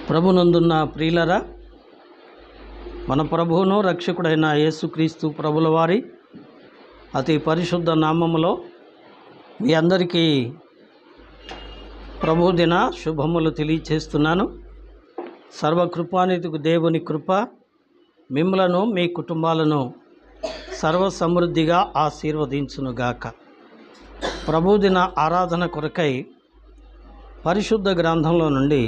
ప్రభునందున్న ప్రియులరా, మన ప్రభువును రక్షకుడైన యేసుక్రీస్తు ప్రభుల వారి అతి పరిశుద్ధ నామములో మీ అందరికీ ప్రభుదిన శుభములు తెలియచేస్తున్నాను. సర్వకృపానిధికు దేవుని కృప మిమ్మలను మీ కుటుంబాలను సర్వ సమృద్ధిగా ఆశీర్వదించునుగాక. ప్రభుదిన ఆరాధన కొరకై పరిశుద్ధ గ్రంథంలో నుండి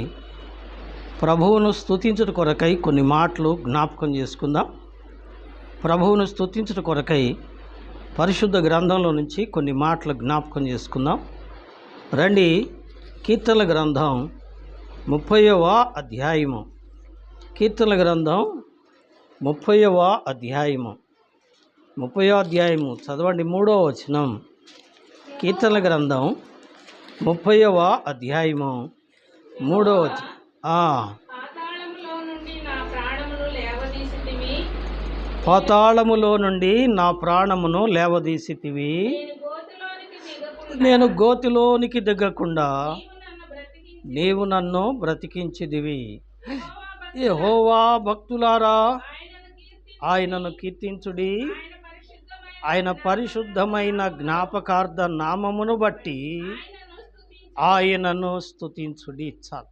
ప్రభువును స్తుతించుట కొరకై కొన్ని మాటలు జ్ఞాపకం చేసుకుందాం. ప్రభువును స్తుతించుట కొరకై పరిశుద్ధ గ్రంథంలో నుంచి కొన్ని మాటలు జ్ఞాపకం చేసుకుందాం. రండి, కీర్తనల గ్రంథం 30వ అధ్యాయము. కీర్తనల గ్రంథం 30వ అధ్యాయము. 30వ అధ్యాయము చదవండి, 3వ వచనం. కీర్తనల గ్రంథం 30వ అధ్యాయము 3వ వచనం. పాతాళములో నుండి నా ప్రాణమును లేవదీసితివి, నేను గోతిలోనికి దిగకుండా నీవు నన్ను బ్రతికించిదివి. యెహోవా భక్తులారా ఆయనను కీర్తించుడి, ఆయన పరిశుద్ధమైన జ్ఞాపకార్థ నామమును బట్టి ఆయనను స్తుతించుడి. చాలు.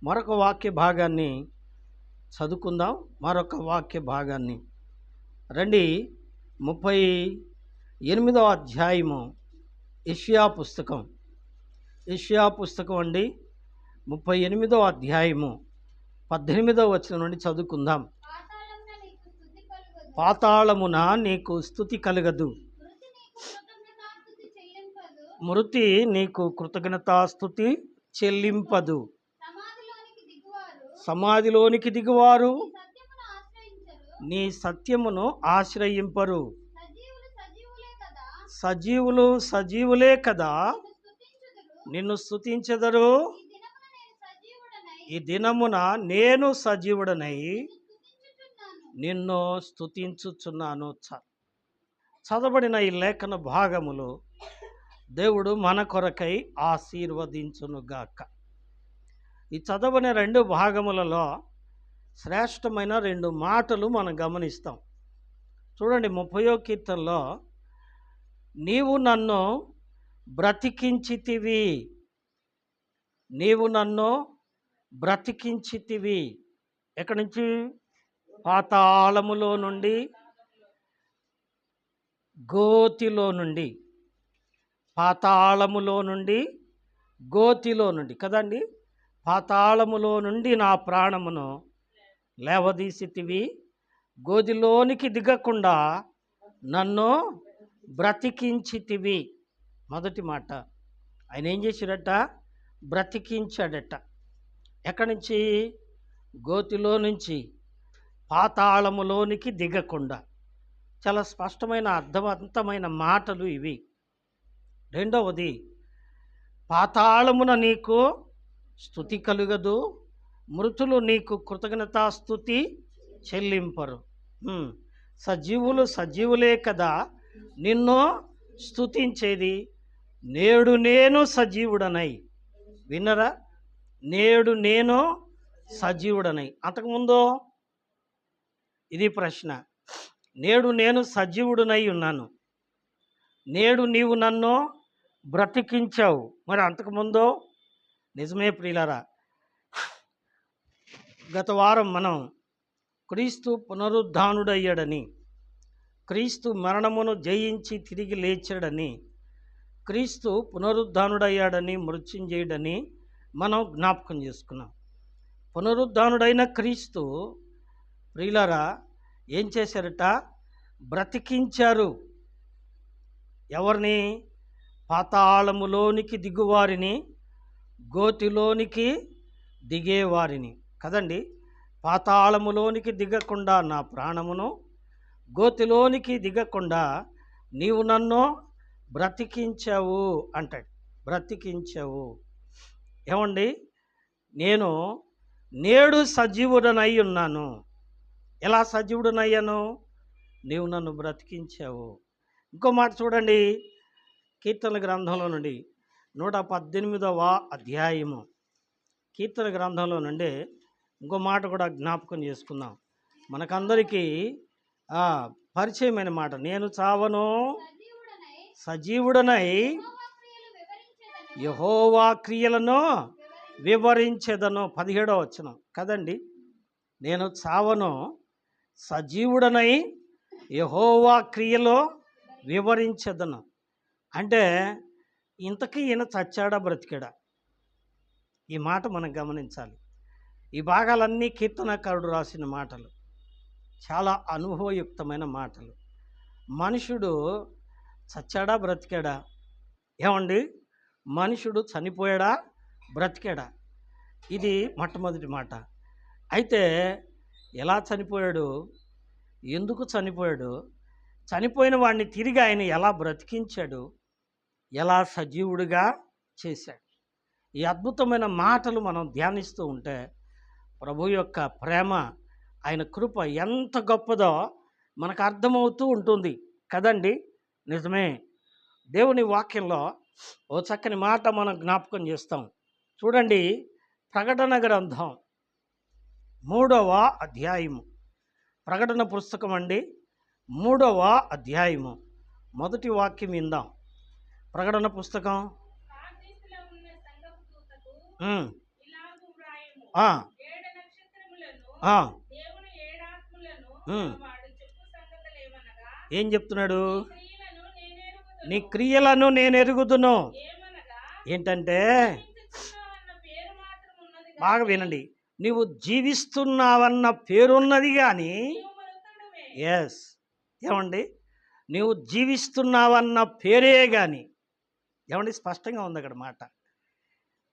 మరొక వాక్య భాగాన్ని చదువుకుందాం. మరొక వాక్య భాగాన్ని రండి, 38వ అధ్యాయము యెషయా పుస్తకం. యెషయా పుస్తకం అండి, 38వ అధ్యాయము 18వ వచనం నుండి చదువుకుందాం. పాతాళమున నీకు స్తుతి కలగదు, మృతి నీకు కృతజ్ఞతాస్తుతి చెల్లింపదు. సమాధిలోనికి దిగువారు నీ సత్యమును ఆశ్రయింపరు. సజీవులు సజీవులే కదా నిన్ను స్తుతించెదరు. ఈ దినమున నేను సజీవుడనై నిన్ను స్తుతించుచున్నాను. చదవబడిన ఈ లేఖన భాగములు దేవుడు మన కొరకై ఆశీర్వదించునుగాక. ఈ చదవని 2 భాగములలో శ్రేష్టమైన 2 మాటలు మనం గమనిస్తాం. చూడండి, 30వ కీర్తనలో నీవు నన్ను బ్రతికించితివి, నీవు నన్ను బ్రతికించితివి. ఎక్కడి నుంచి? పాతాళములో నుండి, గోతిలో నుండి. పాతాళములో నుండి, గోతిలో నుండి కదండి. పాతాళములో నుండి నా ప్రాణమును లేవదీసితివి, గోతిలోనికి దిగకుండా నన్ను బ్రతికించితివి. మొదటి మాట, ఆయన ఏం చేశాడట? బ్రతికించాడట. ఎక్కడి నుంచి? గోతిలో నుంచి, పాతాళములోనికి దిగకుండా. చాలా స్పష్టమైన అర్థవంతమైన మాటలు ఇవి. రెండవది, పాతాళమున నీకు స్తుతి కలుగదు, మృతులు నీకు కృతజ్ఞతాస్తుతి చెల్లింపరు. సజీవులు సజీవులే కదా నిన్ను స్తుతించేది. నేడు నేను సజీవుడనై. విన్నరా? నేడు నేను సజీవుడనై. అంతకుముందు ఇది ప్రశ్న. నేడు నేను సజీవుడనై ఉన్నాను, నేడు నీవు నన్ను బ్రతికించావు. మరి అంతకుముందు? నిజమే ప్రియులారా, గత వారం మనం క్రీస్తు పునరుద్ధానుడయ్యాడని, క్రీస్తు మరణమును జయించి తిరిగి లేచాడని, క్రీస్తు పునరుద్ధానుడయ్యాడని, మృత్యుంజయుడని మనం జ్ఞాపకం చేసుకున్నాం. పునరుద్ధానుడైన క్రీస్తు ప్రియులారా ఏం చేశారట? బ్రతికించారు. ఎవరిని? పాతాళములోనికి దిగువారిని, గోతిలోనికి దిగేవారిని కదండి. పాతాళములోనికి దిగకుండా నా ప్రాణమును, గోతిలోనికి దిగకుండా నీవు నన్ను బ్రతికించావు అంటాడు. బ్రతికించావు. ఏమండి, నేను నేడు సజీవుడనై ఉన్నాను. ఎలా సజీవుడనయ్యాను? నీవు నన్ను బ్రతికించావు. ఇంకో మాట చూడండి, కీర్తనల గ్రంథంలో నుండి 118వ అధ్యాయము. కీర్తన గ్రంథంలో నుండి ఇంకో మాట కూడా జ్ఞాపకం చేసుకుందాం. మనకందరికీ పరిచయమైన మాట, నేను చావను సజీవుడనై యెహోవా క్రియలను వివరించెదను. 17వ వచనం కదండి. నేను చావను సజీవుడనై యెహోవా క్రియలో వివరించెదను అంటే ఇంతకీ ఈయన చచ్చాడా బ్రతికాడా? ఈ మాట మనం గమనించాలి. ఈ భాగాలన్నీ కీర్తనకారుడు రాసిన మాటలు, చాలా అనుభవయుక్తమైన మాటలు. మనుషుడు చచ్చాడా బ్రతికాడా? ఏమండి, మనుషుడు చనిపోయాడా బ్రతికాడా? ఇది మొట్టమొదటి మాట. అయితే ఎలా చనిపోయాడు, ఎందుకు చనిపోయాడు, చనిపోయిన వాడిని తిరిగి ఆయన ఎలా బ్రతికించాడు, ఎలా సజీవుడిగా చేశాడు, ఈ అద్భుతమైన మాటలు మనం ధ్యానిస్తూ ఉంటే ప్రభు యొక్క ప్రేమ, ఆయన కృప ఎంత గొప్పదో మనకు అర్థమవుతూ ఉంటుంది కదండి. నిజమే. దేవుని వాక్యంలో ఓ చక్కని మాట మనం జ్ఞాపకం చేస్తాం. చూడండి, ప్రకటన గ్రంథం 3వ అధ్యాయము, ప్రకటన పుస్తకం అండి, 3వ అధ్యాయము మొదటి వాక్యం విందాం. ప్రకటన పుస్తకం ఏం చెప్తున్నాడు? నీ క్రియలను నేను ఎరుగుదును. ఏంటంటే, బాగా వినండి, నీవు జీవిస్తున్నావన్న పేరున్నది కానీ, ఎస్ ఏమండి, నీవు జీవిస్తున్నావన్న పేరే కానీ, ఏమండి స్పష్టంగా ఉంది అక్కడ మాట.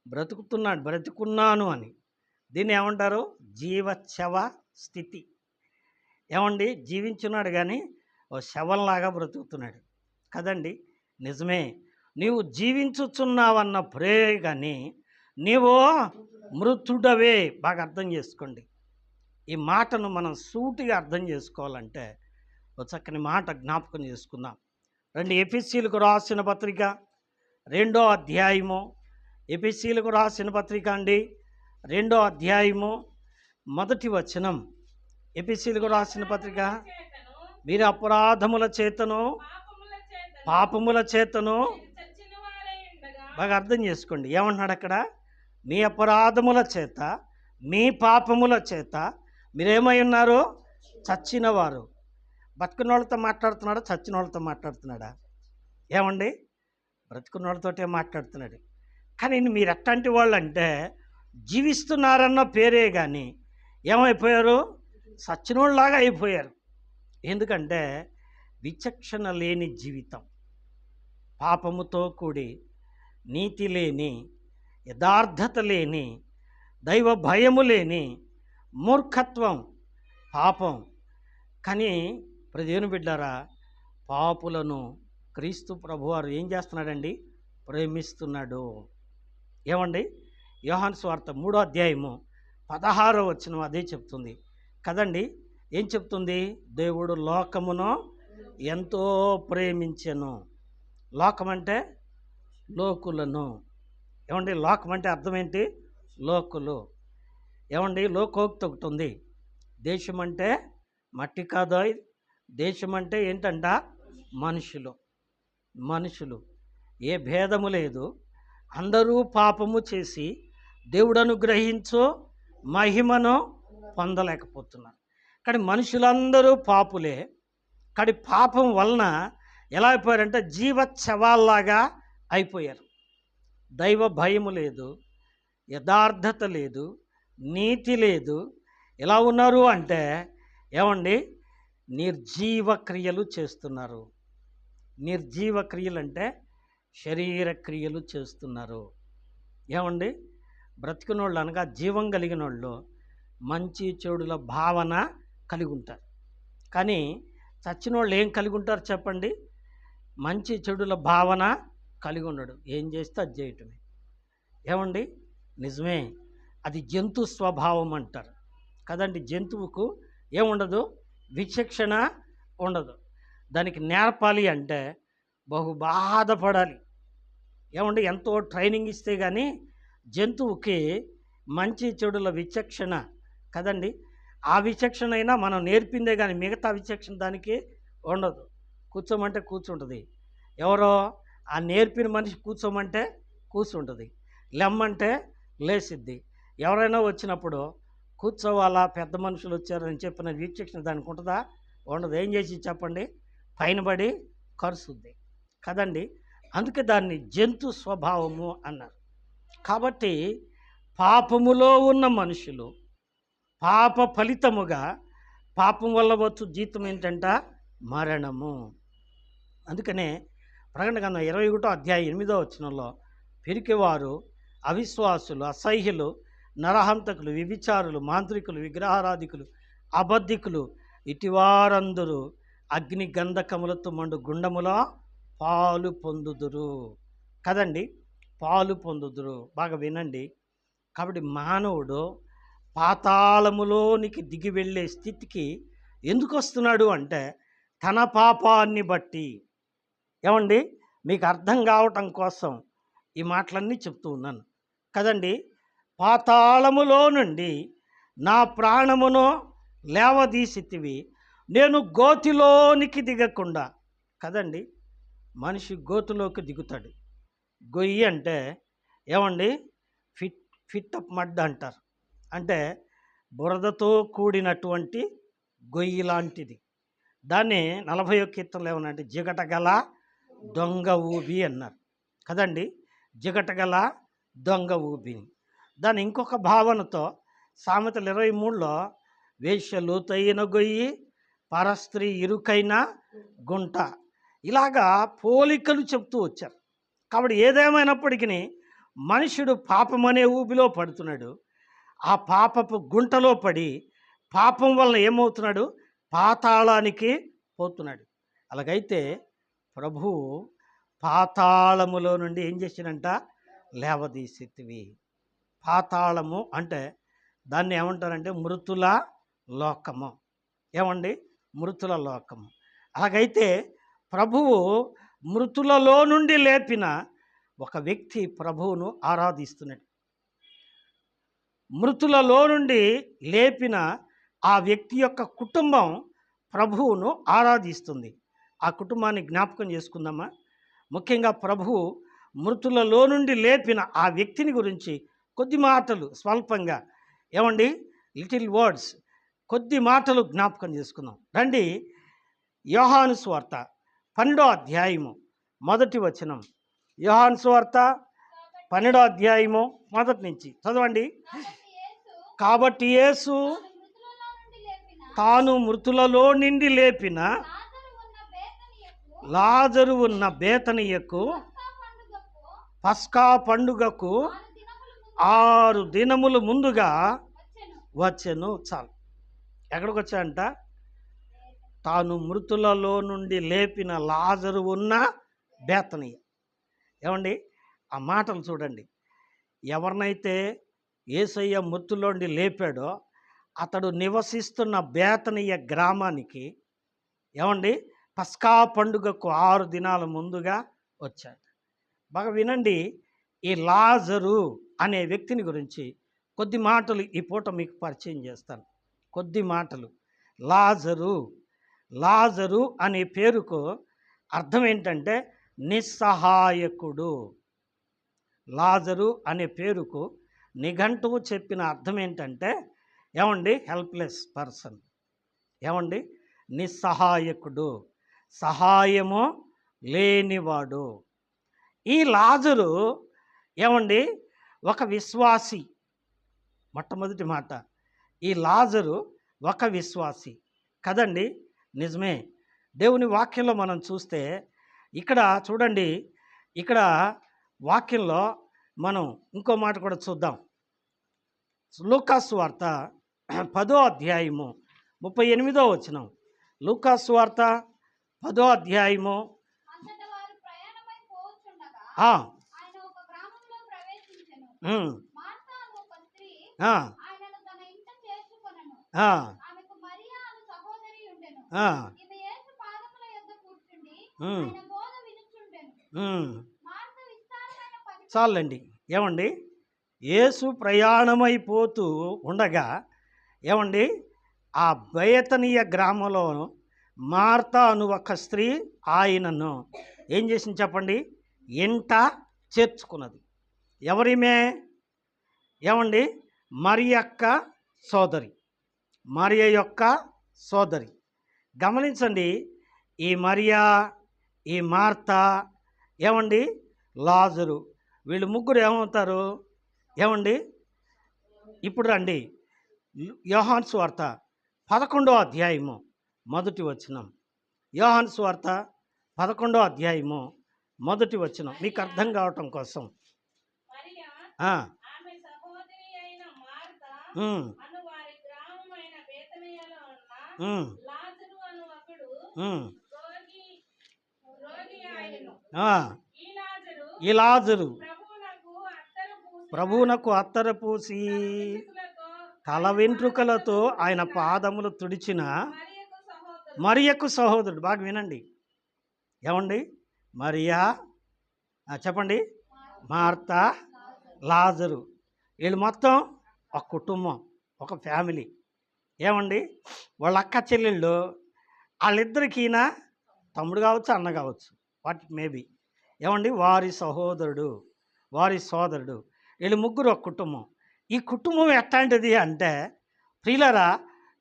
బ్రతుకున్నాను అని, దీన్ని ఏమంటారు? జీవశవ స్థితి. ఏమండి, జీవించున్నాడు కానీ ఓ శవంలాగా బ్రతుకుతున్నాడు కదండి. నిజమే, నీవు జీవించుచున్నావన్న ప్రే కానీ నీవు మృతుడవే. బాగా అర్థం చేసుకోండి. ఈ మాటను మనం సూటిగా అర్థం చేసుకోవాలంటే ఒక చక్కని మాట జ్ఞాపకం చేసుకుందాం. రండి, ఎఫెసీయులకు రాసిన పత్రిక 2వ అధ్యాయము, ఎఫెసీయులకు రాసిన పత్రిక అండి 2వ అధ్యాయము మొదటి వచనం. ఎఫెసీయులకు రాసిన పత్రిక, మీరు అపరాధముల చేతను పాపముల చేతను, బాగా అర్థం చేసుకోండి. ఏమంటున్నాడు అక్కడ? మీ అపరాధముల చేత, మీ పాపముల చేత మీరేమై ఉన్నారు? చచ్చిన వారు. బతుకున్న వాళ్ళతో మాట్లాడుతున్నాడా, చచ్చిన వాళ్ళతో మాట్లాడుతున్నాడా? ఏమండి, బ్రతుకున్న వాళ్ళతోటే మాట్లాడుతున్నాడు. కానీ మీరు ఎట్లాంటి వాళ్ళు అంటే, జీవిస్తున్నారన్న పేరే కానీ ఏమైపోయారు? సచ్చినోళ్ళలాగా అయిపోయారు. ఎందుకంటే విచక్షణ లేని జీవితం, పాపముతో కూడి, నీతి లేని, యథార్థత లేని, దైవ భయము లేని మూర్ఖత్వం, పాపం. కానీ ప్రదేవుని బిడ్డారా, పాపులను క్రీస్తు ప్రభువారు ఏం చేస్తున్నాడండి? ప్రేమిస్తున్నాడు. ఏమండి, యోహాను సువార్త 3వ అధ్యాయము 16వ వచనం అదే చెప్తుంది కదండి. ఏం చెప్తుంది? దేవుడు లోకమును ఎంతో ప్రేమించెను. లోకం అంటే లోకులను. ఏమండి, లోకం అంటే అర్థం ఏంటి? లోకులు. ఏమండి, లోకోక్తి ఒకటి ఉంది. దేశం అంటే మట్టి కాదు, దేశం అంటే ఏంటంట? మనుషులు. ఏ భేదము లేదు, అందరూ పాపము చేసి దేవుడు అనుగ్రహించు మహిమను పొందలేకపోతున్నారు. కానీ మనుషులందరూ పాపులే. కానీ పాపం వలన ఎలా అయిపోయారంటే జీవశవాల్లాగా అయిపోయారు. దైవ భయము లేదు, యథార్థత లేదు, నీతి లేదు. ఎలా ఉన్నారు అంటే, ఏమండి, నిర్జీవ క్రియలు చేస్తున్నారు. నిర్జీవ క్రియలు అంటే శరీర క్రియలు చేస్తున్నారు. ఏమండి, బ్రతికినోళ్ళు అనగా జీవం కలిగిన వాళ్ళు మంచి చెడుల భావన కలిగి ఉంటారు. కానీ చచ్చిన వాళ్ళు ఏం కలిగి ఉంటారు చెప్పండి? మంచి చెడుల భావన కలిగి ఉండడు. ఏం చేస్తే అది చేయటమే. ఏమండి, నిజమే, అది జంతు స్వభావం అంటారు కదండి. జంతువుకు ఏముండదు? విచక్షణ ఉండదు. దానికి నేర్పాలి అంటే బహు బాధపడాలి. ఏమండి, ఎంతో ట్రైనింగ్ ఇస్తే కానీ జంతువుకి మంచి చెడుల విచక్షణ కదండి. ఆ విచక్షణ అయినా మనం నేర్పిందే కానీ మిగతా విచక్షణ దానికి ఉండదు. కూర్చోమంటే కూర్చుంటుంది. ఎవరో ఆ నేర్పిన మనిషి కూర్చోమంటే కూర్చుంటుంది, లెమ్మంటే లేసిద్ది. ఎవరైనా వచ్చినప్పుడు కూర్చోవాలా, పెద్ద మనుషులు వచ్చారని చెప్పిన విచక్షణ దానికి ఉంటుందా? ఉండదు. ఏం చేసి చెప్పండి, పైన పడి కరుస్తుంది కదండి. అందుకే దాన్ని జంతు స్వభావము అన్నారు. కాబట్టి పాపములో ఉన్న మనుషులు పాప ఫలితముగా పాపం వల్ల వచ్చు జీతం ఏంటంట? మరణము. అందుకనే ప్రకటన గ్రంథం 21వ అధ్యాయం 8వ వచనంలో పిరికివారు, అవిశ్వాసులు, అసహ్యులు, నరహంతకులు, వ్యభిచారులు, మాంత్రికులు, విగ్రహారాధికులు, అబద్ధికులు ఇటివారందరూ అగ్ని గంధకములతో మండు గుండములో పాలు పొందుదురు కదండి. పాలు పొందుదురు. బాగా వినండి. కాబట్టి మానవుడు పాతాళములోనికి దిగి వెళ్ళే స్థితికి ఎందుకు వస్తున్నాడు అంటే తన పాపాన్ని బట్టి. ఏమండి, మీకు అర్థం కావటం కోసం ఈ మాటలన్నీ చెప్తూ ఉన్నాను కదండి. పాతాళములో నుండి నా ప్రాణమును లేవదీసితివి, నేను గోతిలోనికి దిగకుండా కదండి. మనిషి గోతులోకి దిగుతాడు. గొయ్యి అంటే ఏమండి, ఫిట్ అప్ మడ్ అంటారు. అంటే బురదతో కూడినటువంటి గొయ్యి లాంటిది. దాన్ని 41వ కీర్తనలో ఏమన్నంటే జిగటగల దొంగ ఊబి అన్నారు కదండి. జిగటగల దొంగ ఊబిని. దాని ఇంకొక భావనతో సామెతలు 23లో వేశ్య లోతైన గొయ్యి, పరస్త్రీ ఇరుకైన గుంట, ఇలాగా పోలికలు చెప్తూ వచ్చారు. కాబట్టి ఏదేమైనప్పటికీ మనుషుడు పాపమనే ఊబిలో పడుతున్నాడు. ఆ పాపపు గుంటలో పడి పాపం వలన ఏమవుతున్నాడు? పాతాళానికి పోతున్నాడు. అలాగైతే ప్రభువు పాతాళములో నుండి ఏం చేసినంట? లేవదీసితివి. పాతాళము అంటే దాన్ని ఏమంటారంటే మృతుల లోకము. ఏమండి, మృతుల లోకము. అలాగైతే ప్రభువు మృతులలో నుండి లేపిన ఒక వ్యక్తి ప్రభువును ఆరాధిస్తున్నాడు. మృతులలో నుండి లేపిన ఆ వ్యక్తి యొక్క కుటుంబం ప్రభువును ఆరాధిస్తుంది. ఆ కుటుంబాన్ని జ్ఞాపకం చేసుకుందామా? ముఖ్యంగా ప్రభువు మృతులలో నుండి లేపిన ఆ వ్యక్తిని గురించి కొద్ది మాటలు స్వల్పంగా, ఏమండి, లిటిల్ వర్డ్స్, కొద్ది మాటలు జ్ఞాపకం చేసుకుందాం రండి. యోహాను సువార్త 12వ అధ్యాయము 1వ వచనం. యోహాను సువార్త 12వ అధ్యాయము 1 నుంచి చదవండి. కాబట్టి యేసు తాను మృతులలో నుండి లేపిన లాజరు ఉన్న బేతనియకు పస్కా పండుగకు 6 దినములు ముందుగా వచ్చెను. చాలు. ఎక్కడికి వచ్చాయంట? తాను మృతులలో నుండి లేపిన లాజరు ఉన్న బేతనియ. ఏమండి, ఆ మాటలు చూడండి. ఎవరినైతే యేసయ్య మృతుల్లో నుండి లేపాడో అతడు నివసిస్తున్న బేతనియ గ్రామానికి ఏమండి పస్కా పండుగకు 6 దినాల ముందుగా వచ్చాడు. బాగా వినండి. ఈ లాజరు అనే వ్యక్తిని గురించి కొద్ది మాటలు ఈ పూట మీకు పరిచయం చేస్తాను. కొద్ది మాటలు. లాజరు అనే పేరుకు అర్థం ఏంటంటే నిస్సహాయకుడు. లాజరు అనే పేరుకు నిఘంటువు చెప్పిన అర్థం ఏంటంటే ఏమండి, హెల్ప్లెస్ పర్సన్. ఏమండి, నిస్సహాయకుడు, సహాయము లేనివాడు. ఈ లాజరు ఏమండి ఒక విశ్వాసి. మొట్టమొదటి మాట, ఈ లాజరు ఒక విశ్వాసి కదండి. నిజమే. దేవుని వాక్యంలో మనం చూస్తే ఇక్కడ చూడండి, ఇక్కడ వాక్యంలో మనం ఇంకో మాట కూడా చూద్దాం. లూకాసు వార్త 10వ అధ్యాయము 38వ వచనం. లూకాసు వార్త 10వ అధ్యాయము చాలండి. ఏమండి, యేసు ప్రయాణమైపోతూ ఉండగా ఏమండి ఆ బేతనీయ గ్రామంలో మార్తా అను ఒక స్త్రీ ఆయనను ఏం చేసింది చెప్పండి, ఇంట చేర్చుకున్నది. ఎవరిమే? ఏమండి మరియక్క సోదరి, మరియ యొక్క సోదరి. గమనించండి, ఈ మరియా, ఈ మార్తా, ఏమండి లాజరు, వీళ్ళు ముగ్గురు ఏమవుతారు? ఏమండి ఇప్పుడు రండి, యోహాను సువార్త 11వ అధ్యాయము మొదటి వచనం. యోహాను సువార్త 11వ అధ్యాయము మొదటి వచనం మీకు అర్థం కావటం కోసం. ఈ లాజరు ప్రభువునకు అత్తరు పూసి తల వెంట్రుకలతో ఆయన పాదములు తుడిచిన మరియకు సహోదరుడు. బాగా వినండి, ఏమండి మరియా, చెప్పండి, మార్తా, లాజరు, వీళ్ళు మొత్తం ఒక కుటుంబం, ఒక ఫ్యామిలీ. ఏమండి వాళ్ళ అక్క చెల్లెళ్ళు, వాళ్ళిద్దరికి ఈయన తమ్ముడు కావచ్చు, అన్న కావచ్చు, వాట్ మేబీ. ఏమండి వారి సహోదరుడు, వారి సోదరుడు, వీళ్ళు ముగ్గురు ఒక కుటుంబం. ఈ కుటుంబం ఎట్లాంటిది అంటే ప్రియులారా,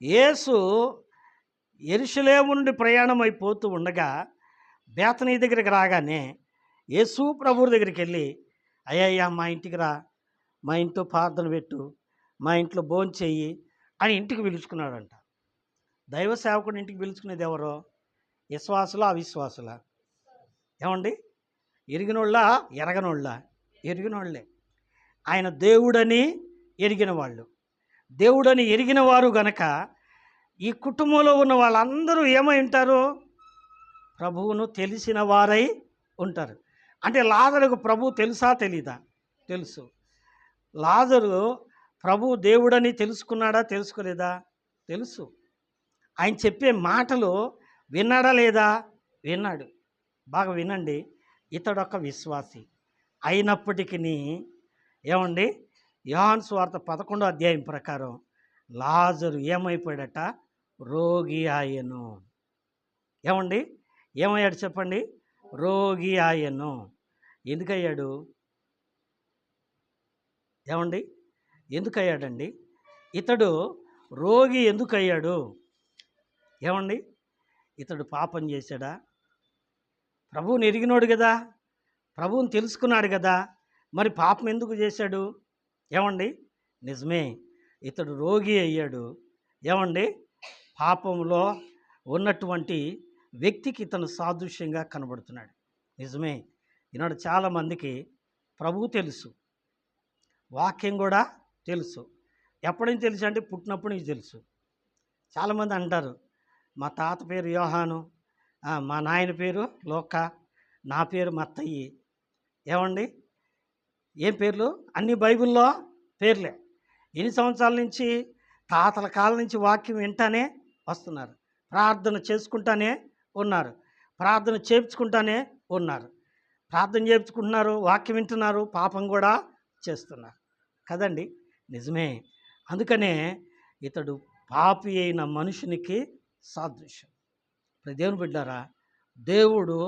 యేసు యెరూషలేము నుండి ప్రయాణం అయిపోతూ ఉండగా బేతనీ దగ్గరికి రాగానే యేసు ప్రభువు దగ్గరికి వెళ్ళి, అయ్యయ్యా మా ఇంటికి రా, మా ఇంట్లో ప్రార్థన పెట్టు, మా ఇంట్లో భోంచెయ్యి అని ఇంటికి పిలుచుకున్నాడంట. దైవ సేవకుని ఇంటికి పిలుచుకునేది ఎవరో? విశ్వాసులా అవిశ్వాసులా? ఏమండి ఎరిగినోళ్ళ ఎరగనోళ్ళ? ఎరిగినోళ్ళే. ఆయన దేవుడని ఎరిగిన వాళ్ళు, దేవుడని ఎరిగిన వారు గనక ఈ కుటుంబంలో ఉన్న వాళ్ళందరూ ఏమై ఉంటారు? ప్రభువును తెలిసిన వారై ఉంటారు. అంటే లాజరుకు ప్రభు తెలుసా తెలీదా? తెలుసు. లాజరు ప్రభు దేవుడని తెలుసుకున్నాడా తెలుసుకోలేదా? తెలుసు. ఆయన చెప్పే మాటలు విన్నాడా లేదా? విన్నాడు. బాగా వినండి, ఇతడొక విశ్వాసి అయినప్పటికీ ఏమండి యోహాను సువార్త 11వ అధ్యాయం ప్రకారం లాజరు ఏమైపోయాడట? రోగి ఆయను. ఏమండి ఏమయ్యాడు చెప్పండి? రోగి ఆయను. ఎందుకయ్యాడు? ఏమండి ఎందుకయ్యాడండి? ఇతడు రోగి ఎందుకయ్యాడు? ఏమండి ఇతడు పాపం చేశాడా? ప్రభువుని ఎరిగినోడు కదా, ప్రభువుని తెలుసుకున్నాడు కదా, మరి పాపం ఎందుకు చేశాడు? ఏమండి నిజమే, ఇతడు రోగి అయ్యాడు. ఏమండి పాపంలో ఉన్నటువంటి వ్యక్తికి ఇతను సాదృశ్యంగా కనబడుతున్నాడు. నిజమే, ఈనాడు చాలామందికి ప్రభువు తెలుసు, వాక్యం కూడా తెలుసు. ఎప్పటి నుంచి తెలుసు అంటే పుట్టినప్పటి నుంచి తెలుసు. చాలామంది అంటారు, మా తాత పేరు యోహాను, మా నాయన పేరు లోక, నా పేరు మత్తయి. ఏమండి ఏం పేర్లు? అన్ని బైబిల్లో పేర్లే. ఎన్ని సంవత్సరాల నుంచి? తాతల కాలం నుంచి వాక్యం వింటానే వస్తున్నారు, ప్రార్థన చేసుకుంటానే ఉన్నారు, ప్రార్థన చేయించుకుంటానే ఉన్నారు, ప్రార్థన చేయించుకుంటున్నారు, వాక్యం వింటున్నారు, పాపం కూడా చేస్తున్నారు కదండి. నిజమే. అందుకనే ఇతడు పాపి అయిన మనుషునికి సాదృశ్యం. దేవుని బిడ్డారా, దేవుడు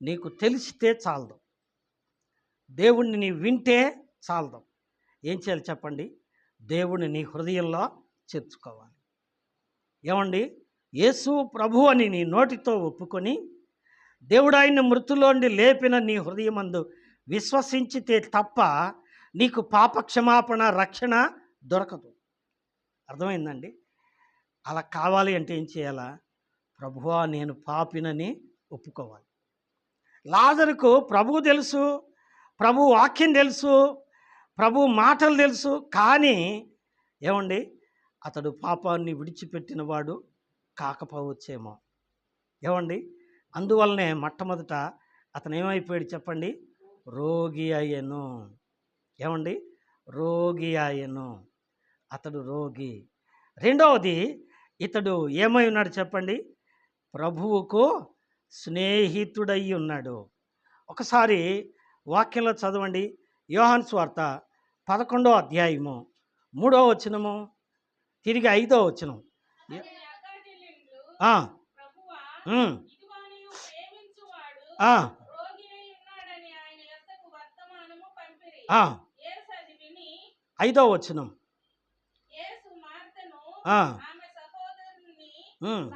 నీకు తెలిసితే చాలదు, దేవుణ్ణి నీ వింటే చాలదు. ఏం చేయాలి చెప్పండి? దేవుణ్ణి నీ హృదయంలో చేర్చుకోవాలి. ఏమండి యేసు ప్రభు అని నీ నోటితో ఒప్పుకొని దేవుడు ఆయన్ని మృతుల్లోండి లేపిన నీ హృదయమందు విశ్వసించితే తప్ప నీకు పాపక్షమాపణ రక్షణ దొరకదు. అర్థమైందండి? అలా కావాలి అంటే ఏం చేయాలా? ప్రభువా నేను పాపినని ఒప్పుకోవాలి. లాజరుకు ప్రభువు తెలుసు, ప్రభు వాక్యం తెలుసు, ప్రభు మాటలు తెలుసు, కానీ ఏమండి అతడు పాపాన్ని విడిచిపెట్టిన వాడు కాకపోవచ్చేమో. ఏమండి అందువల్లనే మొట్టమొదట అతను ఏమైపోయాడు చెప్పండి? రోగి అయ్యను. ఏమండి రోగి అయ్యను, అతడు రోగి. రెండవది ఇతడు ఏమై ఉన్నాడు చెప్పండి? ప్రభువుకు స్నేహితుడై ఉన్నాడు. ఒకసారి వాక్యంలో చదవండి, యోహాను సువార్త 11వ అధ్యాయము 3వ వచనము తిరిగి 5వ వచనం. ఆ, ఉమ్, ఆ, ఆ, 5వ వచనం. ఆ, ఉమ్,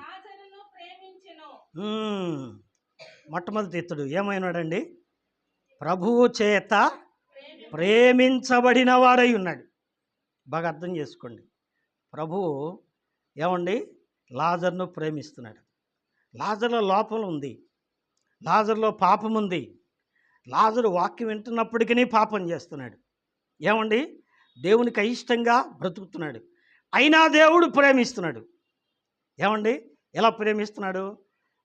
మొట్టమొదటి ఇతడు ఏమైనాడండి? ప్రభువు చేత ప్రేమించబడిన వాడై ఉన్నాడు. బాగా అర్థం చేసుకోండి. ప్రభువు ఏమండి లాజరును ప్రేమిస్తున్నాడు. లాజరులో లోపం ఉంది, లాజరులో పాపం ఉంది. లాజరు వాక్యం వింటున్నప్పటికీ పాపం చేస్తున్నాడు. ఏమండి దేవునికి అయిష్టంగా బ్రతుకుతున్నాడు. అయినా దేవుడు ప్రేమిస్తున్నాడు. ఏమండి ఎలా ప్రేమిస్తున్నాడు?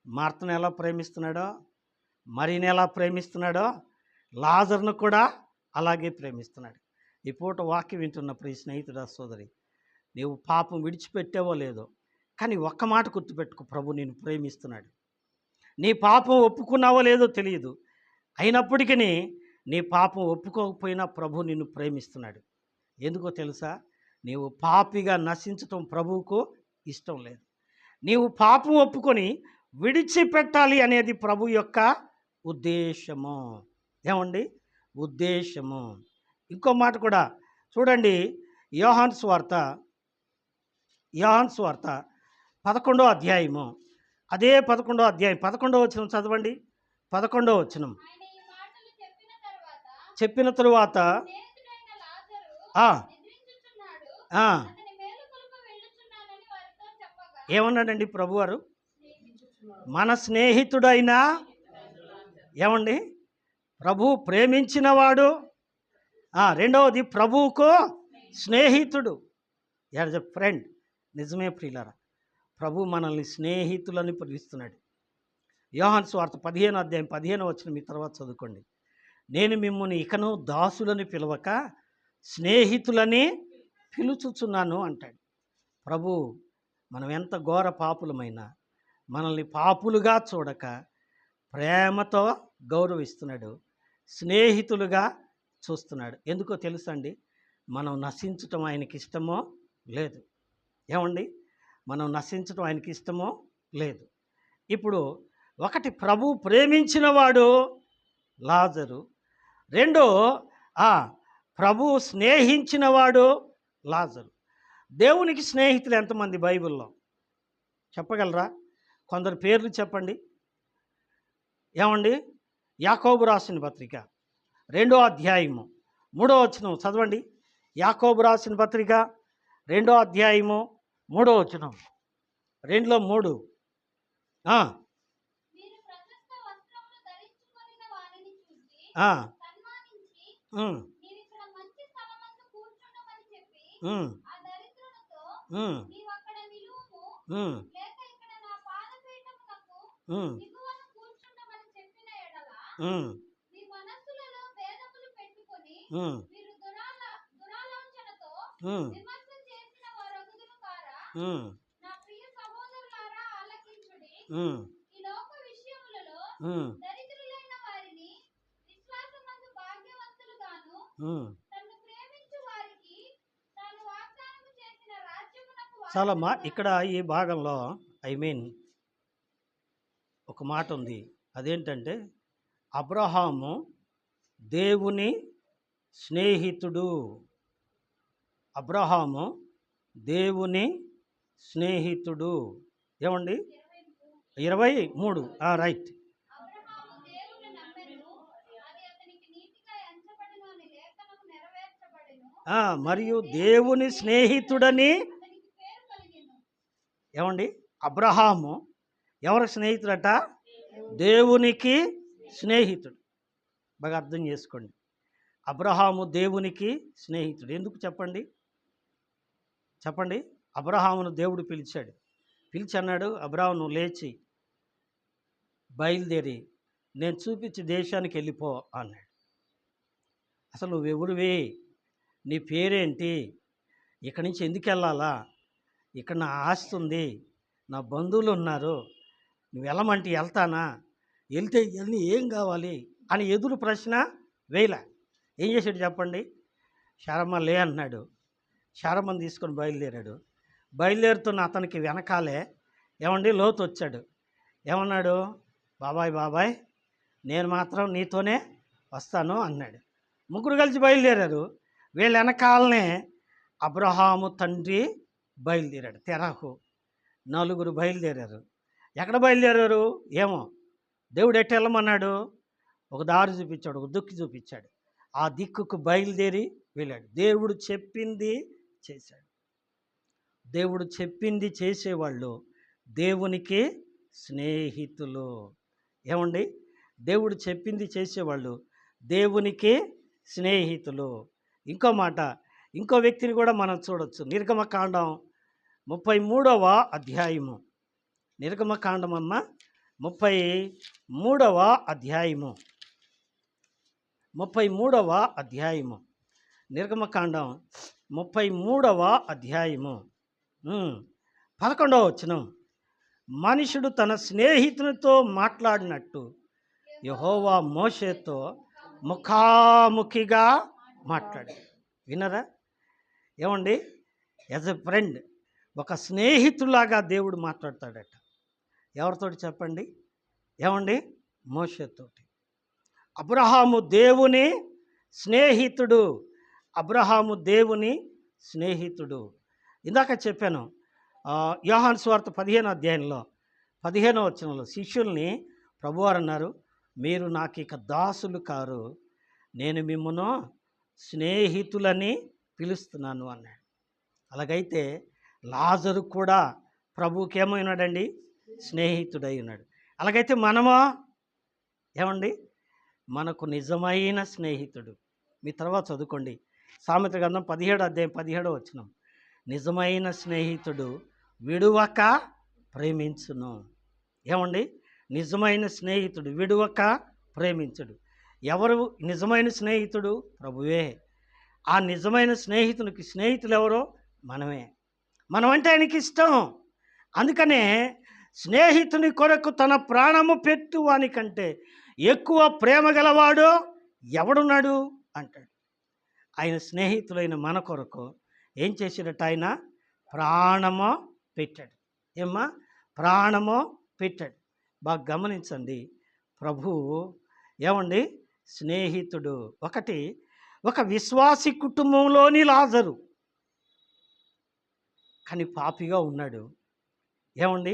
మార్తను ఎలా ప్రేమిస్తున్నాడో, మరీని ఎలా ప్రేమిస్తున్నాడో, లాజరును కూడా అలాగే ప్రేమిస్తున్నాడు. ఈ పూట వాక్యం వింటున్న ప్రియ స్నేహితుడా, సోదరి, నీవు పాపం విడిచిపెట్టావో లేదో, కానీ ఒక్క మాట గుర్తుపెట్టుకో, ప్రభు నేను ప్రేమిస్తున్నాడు. నీ పాపం ఒప్పుకున్నావో లేదో తెలియదు, అయినప్పటికీ నీ పాపం ఒప్పుకోకపోయినా ప్రభు నిన్ను ప్రేమిస్తున్నాడు. ఎందుకో తెలుసా? నీవు పాపిగా నశించటం ప్రభువుకు ఇష్టం లేదు. నీవు పాపం ఒప్పుకొని విడిచిపెట్టాలి అనేది ప్రభు యొక్క ఉద్దేశము. ఏమండి ఉద్దేశము. ఇంకో మాట కూడా చూడండి, యోహాను సువార్త 11వ అధ్యాయము, అదే 11వ అధ్యాయం 11వ వచనం చదవండి. 11వ వచనం. చెప్పిన తరువాత ఏమన్నాడండి ప్రభువారు? మన స్నేహితుడైనా, ఏమండి ప్రభు ప్రేమించినవాడు, రెండవది ప్రభువుకు స్నేహితుడు. As a friend. నిజమే ప్రియులారా, ప్రభు మనల్ని స్నేహితులని పిలుస్తున్నాడు. యోహాను సువార్త 15వ అధ్యాయం 15వ వచనం మీ తర్వాత చదువుకోండి. నేను మిమ్మల్ని ఇకను దాసులని పిలవక స్నేహితులని పిలుచుచున్నాను అంటాడు ప్రభు. మనం ఎంత ఘోర పాపులమైనా మనల్ని పాపులుగా చూడక ప్రేమతో గౌరవిస్తున్నాడు, స్నేహితులుగా చూస్తున్నాడు. ఎందుకో తెలుసండి? మనం నశించటం ఆయనకి ఇష్టమో లేదు. ఏమండి మనం నశించటం ఆయనకి ఇష్టమో లేదు. ఇప్పుడు ఒకటి, ప్రభు ప్రేమించిన వాడు లాజరు. రెండో, ప్రభు స్నేహించినవాడు లాజరు. దేవునికి స్నేహితులు ఎంతమంది బైబిల్లో చెప్పగలరా? కొందరు పేర్లు చెప్పండి. ఏమండి యాకోబు రాసిన పత్రిక 2వ అధ్యాయము 3వ వచనం చదవండి. యాకోబు రాసిన పత్రిక 2వ అధ్యాయము 3వ వచనం. 2లో 3. చాలమ్మా. ఇక్కడ ఈ భాగంలో ఒక మాట ఉంది. అదేంటంటే అబ్రహాము దేవుని స్నేహితుడు. అబ్రహాము దేవుని స్నేహితుడు. ఏమండి 23. రైట్. మరియు దేవుని స్నేహితుడని. ఏమండి అబ్రహాము ఎవరి స్నేహితుడట? దేవునికి స్నేహితుడు. బాగా అర్థం చేసుకోండి. అబ్రహాము దేవునికి స్నేహితుడు. ఎందుకు చెప్పండి? అబ్రహామును దేవుడు పిలిచి అన్నాడు, అబ్రహాము నువ్వు లేచి బయలుదేరి నేను చూపించే దేశానికి వెళ్ళిపో అన్నాడు. అసలు నువ్వెవరివి? నీ పేరేంటి? ఇక్కడి నుంచి ఎందుకు వెళ్ళాలా? ఇక్కడ నా ఆస్తి ఉంది, నా బంధువులు ఉన్నారు, నువ్వు వెళ్ళమంటే వెళ్తానా? వెళ్తే వెళ్ళి ఏం కావాలి అని ఎదురు ప్రశ్న వేయలే. ఏం చేశాడు చెప్పండి? శారమ్మ లే అన్నాడు. శారమ్మని తీసుకొని బయలుదేరాడు. బయలుదేరుతున్న అతనికి వెనకాలే ఏమండి లోతు వచ్చాడు. ఏమన్నాడు? బాబాయ్ బాబాయ్ నేను మాత్రం నీతోనే వస్తాను అన్నాడు. ముగ్గురు కలిసి బయలుదేరారు. వీళ్ళ వెనకాలనే అబ్రహాము తండ్రి బయలుదేరాడు. తెరహు నలుగురు బయలుదేరారు. ఎక్కడ బయలుదేరారు ఏమో, దేవుడు ఎట్టు వెళ్ళమన్నాడు? ఒక దారి చూపించాడు, ఒక దిక్కు చూపించాడు. ఆ దిక్కుకు బయలుదేరి వెళ్ళాడు. దేవుడు చెప్పింది చేశాడు. దేవుడు చెప్పింది చేసేవాళ్ళు దేవునికి స్నేహితులు. ఏమండి? దేవుడు చెప్పింది చేసేవాళ్ళు దేవునికి స్నేహితులు. ఇంకో మాట, ఇంకో వ్యక్తిని కూడా మనం చూడొచ్చు. నిర్గమకాండం 33వ అధ్యాయము. నిర్గమకాండం అమ్మ 33వ అధ్యాయము. 33వ అధ్యాయము. నిర్గమకాండం 33వ అధ్యాయము 11వ వచనం. మనుషుడు తన స్నేహితునితో మాట్లాడినట్టు యెహోవా మోషేతో ముఖాముఖిగా మాట్లాడాడు. వినరా? ఏమండి? యాజ్ ఎ ఫ్రెండ్, ఒక స్నేహితులాగా దేవుడు మాట్లాడతాడట. ఎవరితోటి చెప్పండి? ఏమండి? మోషేతోటి. అబ్రహాము దేవుని స్నేహితుడు. అబ్రహాము దేవుని స్నేహితుడు. ఇందాక చెప్పాను, యోహాను సువార్త 15వ అధ్యాయంలో 15వ వచనంలో శిష్యుల్ని ప్రభువారు అన్నారు, మీరు నాకు ఇక దాసులు కారు, నేను మిమ్మను స్నేహితులని పిలుస్తున్నాను అన్నాడు. అలాగైతే లాజరు కూడా ప్రభువుకి ఏమైనాడండి? స్నేహితుడై ఉన్నాడు. అలాగైతే మనమా? ఏమండి? మనకు నిజమైన స్నేహితుడు. మీ తర్వాత చదువుకోండి, సామెతల గ్రంథం 17వ అధ్యాయం 17వ వచనం. నిజమైన స్నేహితుడు విడువక ప్రేమించును. ఏమండి? నిజమైన స్నేహితుడు విడువక ప్రేమించుడు. ఎవరు నిజమైన స్నేహితుడు? ప్రభువే. ఆ నిజమైన స్నేహితునికి స్నేహితులు ఎవరో? మనమే. మనం అంటే ఆయనకి ఇష్టం. అందుకనే స్నేహితుని కొరకు తన ప్రాణము పెట్టువానికంటే ఎక్కువ ప్రేమ గలవాడు ఎవడున్నాడు అంటాడు. ఆయన స్నేహితులైన మన కొరకు ఏం చేసినట్ట? ఆయన ప్రాణమో పెట్టాడు. ఏమ్మా? ప్రాణమో పెట్టాడు. బాగా గమనించండి. ప్రభువు ఏమండి? స్నేహితుడు. ఒక విశ్వాసి కుటుంబంలోని లాజరు, కానీ పాపిగా ఉన్నాడు. ఏమండి?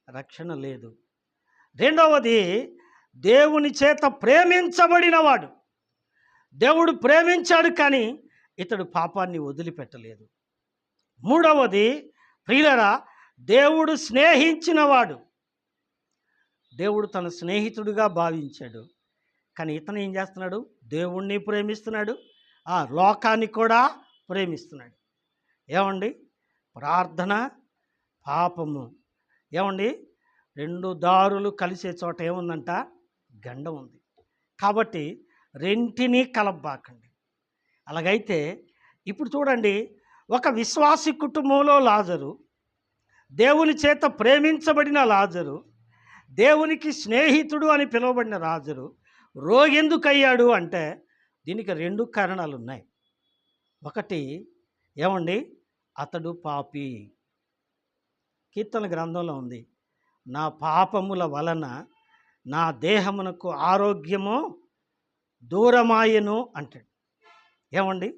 రక్షణ లేదు. రెండవది, దేవుని చేత ప్రేమించబడినవాడు. దేవుడు ప్రేమించాడు, కానీ ఇతడు పాపాన్ని వదిలిపెట్టలేదు. మూడవది, ప్రియులరా, దేవుడు స్నేహించినవాడు. దేవుడు తన స్నేహితుడిగా భావించాడు, కానీ ఇతను ఏం చేస్తున్నాడు? దేవుణ్ణి ప్రేమిస్తున్నాడు, లోకాన్ని కూడా ప్రేమిస్తున్నాడు. ఏమండి? ప్రార్థన, పాపము. ఏమండి? రెండు దారులు కలిసే చోట ఏముందంట? గండం ఉంది. కాబట్టి రెంటిని కలపబాకండి. అలాగైతే ఇప్పుడు చూడండి, ఒక విశ్వాసి కుటుంబంలో లాజరు, దేవుని చేత ప్రేమించబడిన లాజరు, దేవునికి స్నేహితుడు అని పిలువబడిన లాజరు రోగి ఎందుకు అయ్యాడు అంటే దీనికి రెండు కారణాలు ఉన్నాయి. ఒకటి, ఏమండి? అతడు పాపి. కీర్తన గ్రంథంలో ఉంది, నా పాపముల వలన నా దేహమునకు ఆరోగ్యము దూరమాయను అంటాడు. ఏమండి?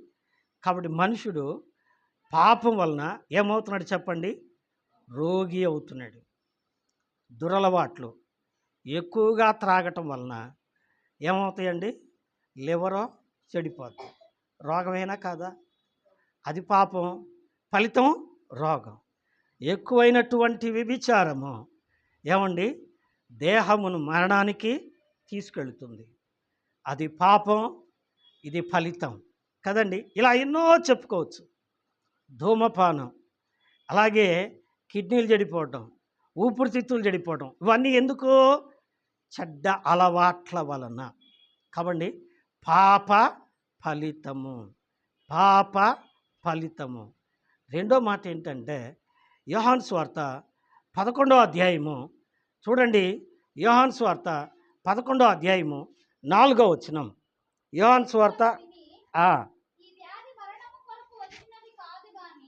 కాబట్టి మనుషుడు పాపం వలన ఏమవుతున్నాడు చెప్పండి? రోగి అవుతున్నాడు. దురలవాట్లు ఎక్కువగా త్రాగటం వలన ఏమవుతాయండి? లివరో చెడిపోతుంది. రోగమేనా కాదా? అది పాపం, ఫలితం రోగం. ఎక్కువైనటువంటి వ్యభిచారము ఏమండి? దేహమును మరణానికి తీసుకెళ్తుంది. అది పాపం, ఇది ఫలితం కదండి. ఇలా ఎన్నో చెప్పుకోవచ్చు. ధూమపానం, అలాగే కిడ్నీలు చెడిపోవటం, ఊపిరితిత్తులు చెడిపోవటం, ఇవన్నీ ఎందుకు? చెడ్డ అలవాట్ల వలన. కాబట్టి పాప ఫలితము, పాప ఫలితము. రెండో మాట ఏంటంటే యోహాను సువార్త 11వ అధ్యాయము చూడండి. యోహాను సువార్త 11వ అధ్యాయము 4వ వచనం. యోహాను సువార్త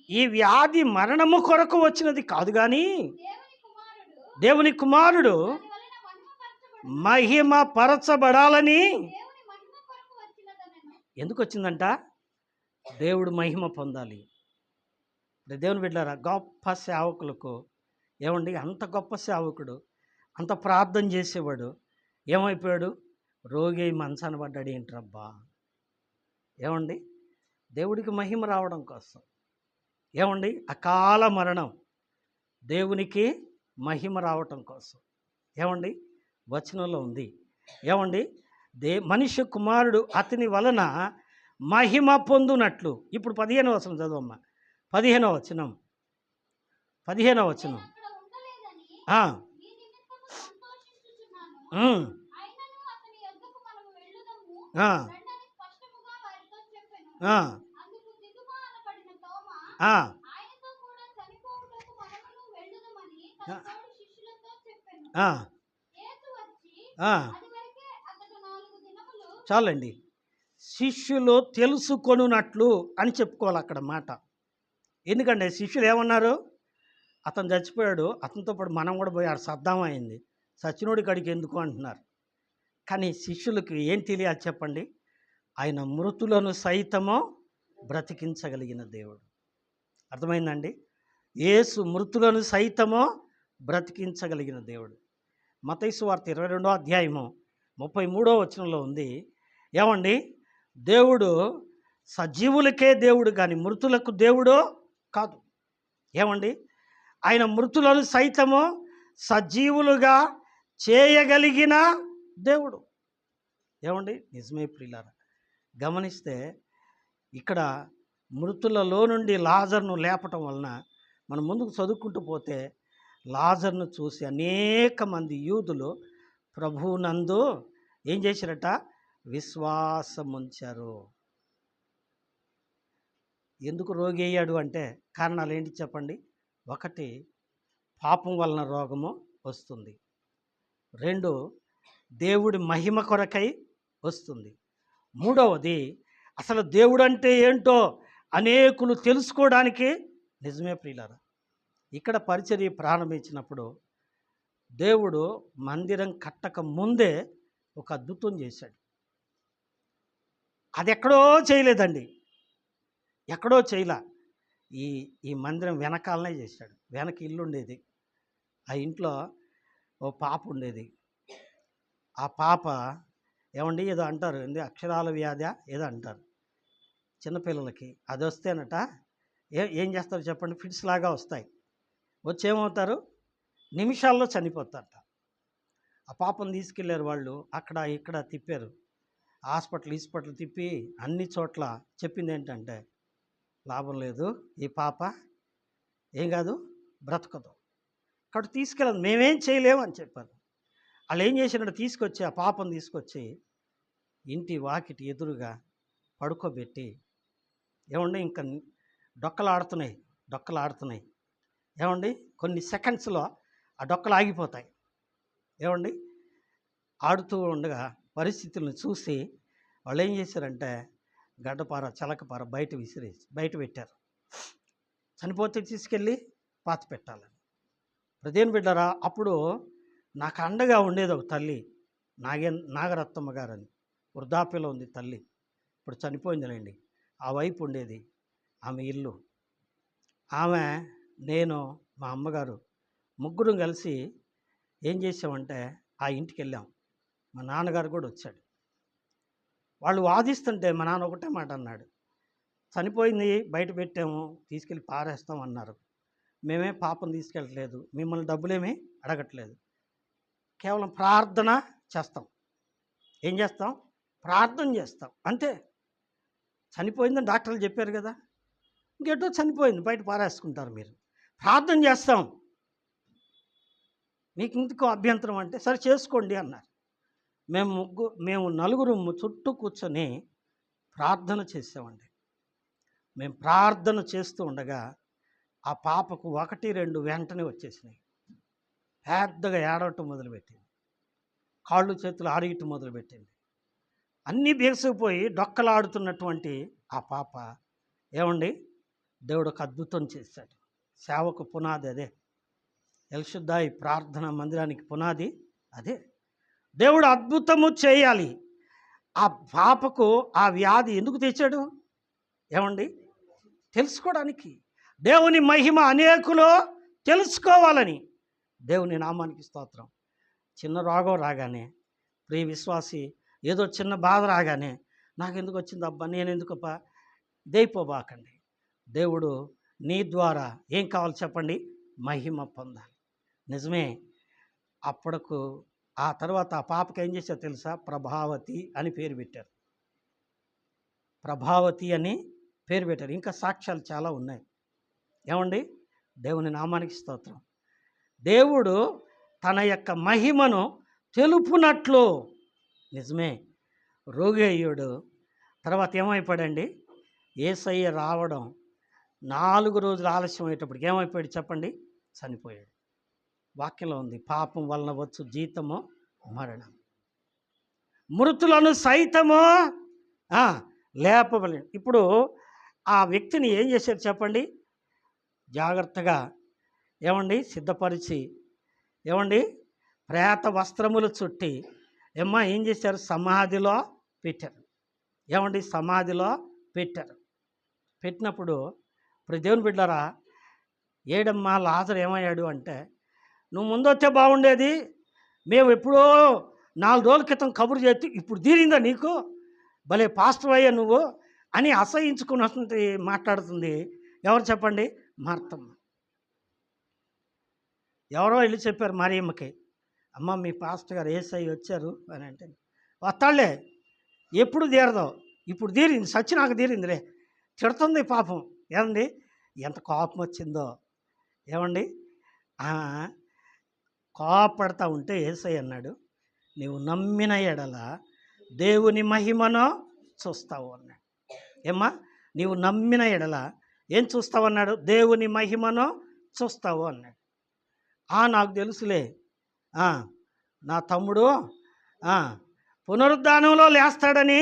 ఈ వ్యాధి మరణము కొరకు వచ్చినది కాదు కానీ దేవుని కుమారుడు దేవుని కుమారుడు దాని వలన మహిమపరచబడు మహిమ పరచబడాలని. దేవుని మహిమ కొరకు వచ్చినదనెను. ఎందుకు వచ్చిందంట? దేవుడు మహిమ పొందాలి. ఇప్పుడు దేవుని బిడ్డలారా, గొప్ప సేవకులకు ఏమండి, అంత గొప్ప సేవకుడు, అంత ప్రార్థన చేసేవాడు ఏమైపోయాడు? రోగి అయి మంచాన పడ్డాడు. ఏంట్రబ్బా? ఏమండి, దేవుడికి మహిమ రావడం కోసం, ఏమండి, అకాల మరణం దేవునికి మహిమ రావటం కోసం, ఏమండి, వచనంలో ఉంది. ఏమండి, మనిషి కుమారుడు అతని వలన మహిమ పొందునట్లు. ఇప్పుడు 15వ వచనం చదవమ్మా. 15వ వచనం. నేను అక్కడ ఉండలేదని ఆ, నీ నిమిత్తము సంతోషించుచున్నాను. ఉమ్, అయినను అతని యొద్దకు మనము వెళ్ళుదము ఆ, రండని స్పష్టముగా వారితో చెప్పెను. ఆ, అందుకు దిదుమ అనబడిన తోమా ఆ, ఆయనతో కూడా చనిపోవుటకు మనమును వెళ్ళుదమని తన తోటి శిష్యులతో చెప్పెను. ఆ, యేసు వచ్చి ఆ. అది వరకే అతడు 4 దినములు చాలండి. శిష్యులు తెలుసుకొనున్నట్లు అని చెప్పుకోవాలి అక్కడ మాట. ఎందుకంటే శిష్యులు ఏమన్నారు? అతను చచ్చిపోయాడు, అతనితో పాటు మనం కూడా పోయాడు, సద్దామైంది, సచ్చినోడి కాడికి ఎందుకు అంటున్నారు. కానీ శిష్యులకు ఏం తెలియాలి చెప్పండి? ఆయన మృతులను సైతము బ్రతికించగలిగిన దేవుడు. అర్థమైందండి? యేసు మృతులను సైతము బ్రతికించగలిగిన దేవుడు. మత్తయి సువార్త 22వ అధ్యాయము 33వ వచనంలో ఉంది. ఏమండి, దేవుడు సజీవులకే దేవుడు కానీ మృతులకు దేవుడు కాదు. ఏమండి, ఆయన మృతులను సైతము సజీవులుగా చేయగలిగిన దేవుడు. ఏమండి, నిజమే ప్రియులారా. గమనిస్తే ఇక్కడ మృతులలో నుండి లాజర్ను లేపటం వలన మనం ముందుకు చదువుకుంటూ పోతే లాజర్ను చూసి అనేక మంది యూదులు ప్రభువునందు ఏం చేశారట? విశ్వాసం ఉంచారు. ఎందుకు రోగి అయ్యాడు అంటే కారణాలు ఏంటి చెప్పండి? 1, పాపం వలన రోగము వస్తుంది. 2, దేవుడి మహిమ కొరకై వస్తుంది. 3వది, అసలు దేవుడు అంటే ఏంటో అనేకులు తెలుసుకోవడానికి. నిజమే ప్రియులారా, ఇక్కడ పరిచర్య ప్రారంభించినప్పుడు దేవుడు మందిరం కట్టక ముందే ఒక అద్భుతం చేశాడు. అది ఎక్కడో చేయలేదండి, ఎక్కడో చేయలా. ఈ ఈ మందిరం వెనకాలనే చేశాడు. వెనక ఇల్లు ఉండేది, ఆ ఇంట్లో ఓ పాప ఉండేది. ఆ పాప ఏమండి ఏదో అంటారు, ఏంది అక్షరాల వ్యాధి ఏదో అంటారు చిన్నపిల్లలకి. అది వస్తేనట ఏం చేస్తారు చెప్పండి? ఫిట్స్ లాగా వస్తాయి. వచ్చేమవుతారు? నిమిషాల్లో చనిపోతారట. ఆ పాపను తీసుకెళ్ళారు వాళ్ళు, అక్కడ ఇక్కడ తిప్పారు, హాస్పిటల్ తిప్పి అన్ని చోట్ల చెప్పింది ఏంటంటే లాభం లేదు, ఈ పాప ఏం కాదు, బ్రతకదు, కాబట్టి తీసుకెళ్ళదు, మేమేం చేయలేము అని చెప్పారు. వాళ్ళు ఏం చేసినట్టు తీసుకొచ్చి ఆ పాపను తీసుకొచ్చి ఇంటి వాకిటి ఎదురుగా పడుకోబెట్టి, ఏమండి ఇంకా డొక్కలు ఆడుతున్నాయి. ఏమండి కొన్ని సెకండ్స్లో ఆ డొక్కలు ఆగిపోతాయి. ఏమండి ఆడుతూ ఉండగా పరిస్థితులను చూసి వాళ్ళు ఏం చేశారంటే గడ్డపార చలకపార బయట పెట్టారు. చనిపోతే తీసుకెళ్ళి పాతి పెట్టాలని. ప్రదేని బిడ్డరా, అప్పుడు నాకు అండగా ఉండేది ఒక తల్లి, నాగరత్నమ్మ గారని, వృద్ధాప్యలో ఉంది తల్లి, ఇప్పుడు చనిపోయిందిలేండి. ఆ వైపు ఉండేది ఆమె ఇల్లు. ఆమె, నేను, మా అమ్మగారు ముగ్గురం కలిసి ఏం చేసామంటే ఆ ఇంటికి వెళ్ళాం. మా నాన్నగారు కూడా వచ్చాడు. వాళ్ళు వాదిస్తుంటే మా నాన్న ఒకటే మాట అన్నాడు, చనిపోయింది బయట పెట్టాము, తీసుకెళ్ళి పారేస్తాం అన్నారు. మేమే పాపం తీసుకెళ్ళట్లేదు, మిమ్మల్ని డబ్బులేమీ అడగట్లేదు, కేవలం ప్రార్థన చేస్తాం. ఏం చేస్తాం? ప్రార్థన చేస్తాం అంతే. చనిపోయిందని డాక్టర్లు చెప్పారు కదా, ఇంకేటో చనిపోయింది బయట పారేసుకుంటారు, మీరు ప్రార్థన చేస్తాం, మీకు ఇందుకు అభ్యంతరం అంటే సరే చేసుకోండి అన్నారు. మేము నలుగురు చుట్టూ కూర్చొని ప్రార్థన చేసామండి. మేము ప్రార్థన చేస్తూ ఉండగా ఆ పాపకు 1, 2 వెంటనే వచ్చేసినాయి. పెద్దగా ఏడవటం మొదలుపెట్టింది, కాళ్ళు చేతులు ఆరియటం మొదలుపెట్టింది. అన్నీ బీగసుకుపోయి డొక్కలాడుతున్నటువంటి ఆ పాప ఏమండి దేవుడు ఒక అద్భుతం చేశాడు. సేవకు పునాది అదే. ఎల్షుద్దాయి ప్రార్థనా మందిరానికి పునాది అదే. దేవుడు అద్భుతము చేయాలి. ఆ పాపకు ఆ వ్యాధి ఎందుకు తెచ్చాడు ఏమండి? తెలుసుకోవడానికి. దేవుని మహిమ అనేకులు తెలుసుకోవాలని. దేవుని నామానికి స్తోత్రం. చిన్న రోగం రాగానే, ప్రియ విశ్వాసి, ఏదో చిన్న బాధ రాగానే నాకెందుకు వచ్చింది అబ్బా, నేను ఎందుకబ్బా, దైపోబాకండి. దేవుడు నీ ద్వారా ఏం కావాలి చెప్పండి? మహిమ పొందాలి. నిజమే. అప్పటికు ఆ తర్వాత ఆ పాపకి ఏం చేశారు తెలుసా? ప్రభావతి అని పేరు పెట్టారు. ప్రభావతి అని పేరు పెట్టారు. ఇంకా సాక్ష్యాలు చాలా ఉన్నాయి ఏమండి? దేవుని నామానికి స్తోత్రం. దేవుడు తన యొక్క మహిమను తెలుపునట్లు, నిజమే, రోగి అయ్యాడు. తర్వాత ఏమైపోయాడండి? యేసయ్య రావడం 4 రోజులు ఆలస్యం అయ్యేటప్పటికి ఏమైపోయాడు చెప్పండి? చనిపోయాడు. వాక్యంలో ఉంది, పాపం వలన వచ్చు జీతము మరణం, మృతులను సైతము లేపవలెను. ఇప్పుడు ఆ వ్యక్తిని ఏం చేశారు చెప్పండి? జాగ్రత్తగా ఏమండి సిద్ధపరిచి ఏమండి ప్రేత వస్త్రములు చుట్టి ఏం చేశారు? సమాధిలో పెట్టారు. ఏమండి సమాధిలో పెట్టారు. పెట్టినప్పుడు ఇప్పుడు దేవుని బిడ్డలారా, ఏడమ్మా లాజరు ఏమయ్యాడు అంటే, నువ్వు ముందొచ్చే బాగుండేది, మేము ఎప్పుడో 4 రోజుల క్రితం కబురు చేసి ఇప్పుడు తీరిందా నీకు, భలే పాస్టర్ అయ్యా నువ్వు అని అసహించుకున్నటువంటి మాట్లాడుతుంది. ఎవరు చెప్పండి? మార్తమ్మ. ఎవరో వెళ్ళి చెప్పారు మరియమ్మకి, అమ్మ మీ పాస్టర్ గారు యేసయ్య వచ్చారు అని. అంటే వస్తాళ్లే, ఎప్పుడు తీరదో, ఇప్పుడు తీరింది, సచ్చి నాకు తీరిందిలే, తిడుతుంది పాపం. ఏమండి ఎంత కోపం వచ్చిందో ఏమండి. కోపడతా ఉంటే యేసయ్య అన్నాడు, నీవు నమ్మిన ఎడల దేవుని మహిమను చూస్తావు అన్నాడు. ఏమ్మా, నీవు నమ్మిన ఎడల ఏం చూస్తావు అన్నాడు? దేవుని మహిమను చూస్తావు అన్నాడు. నాకు తెలుసులే, నా తమ్ముడు పునరుద్ధానంలో లేస్తాడని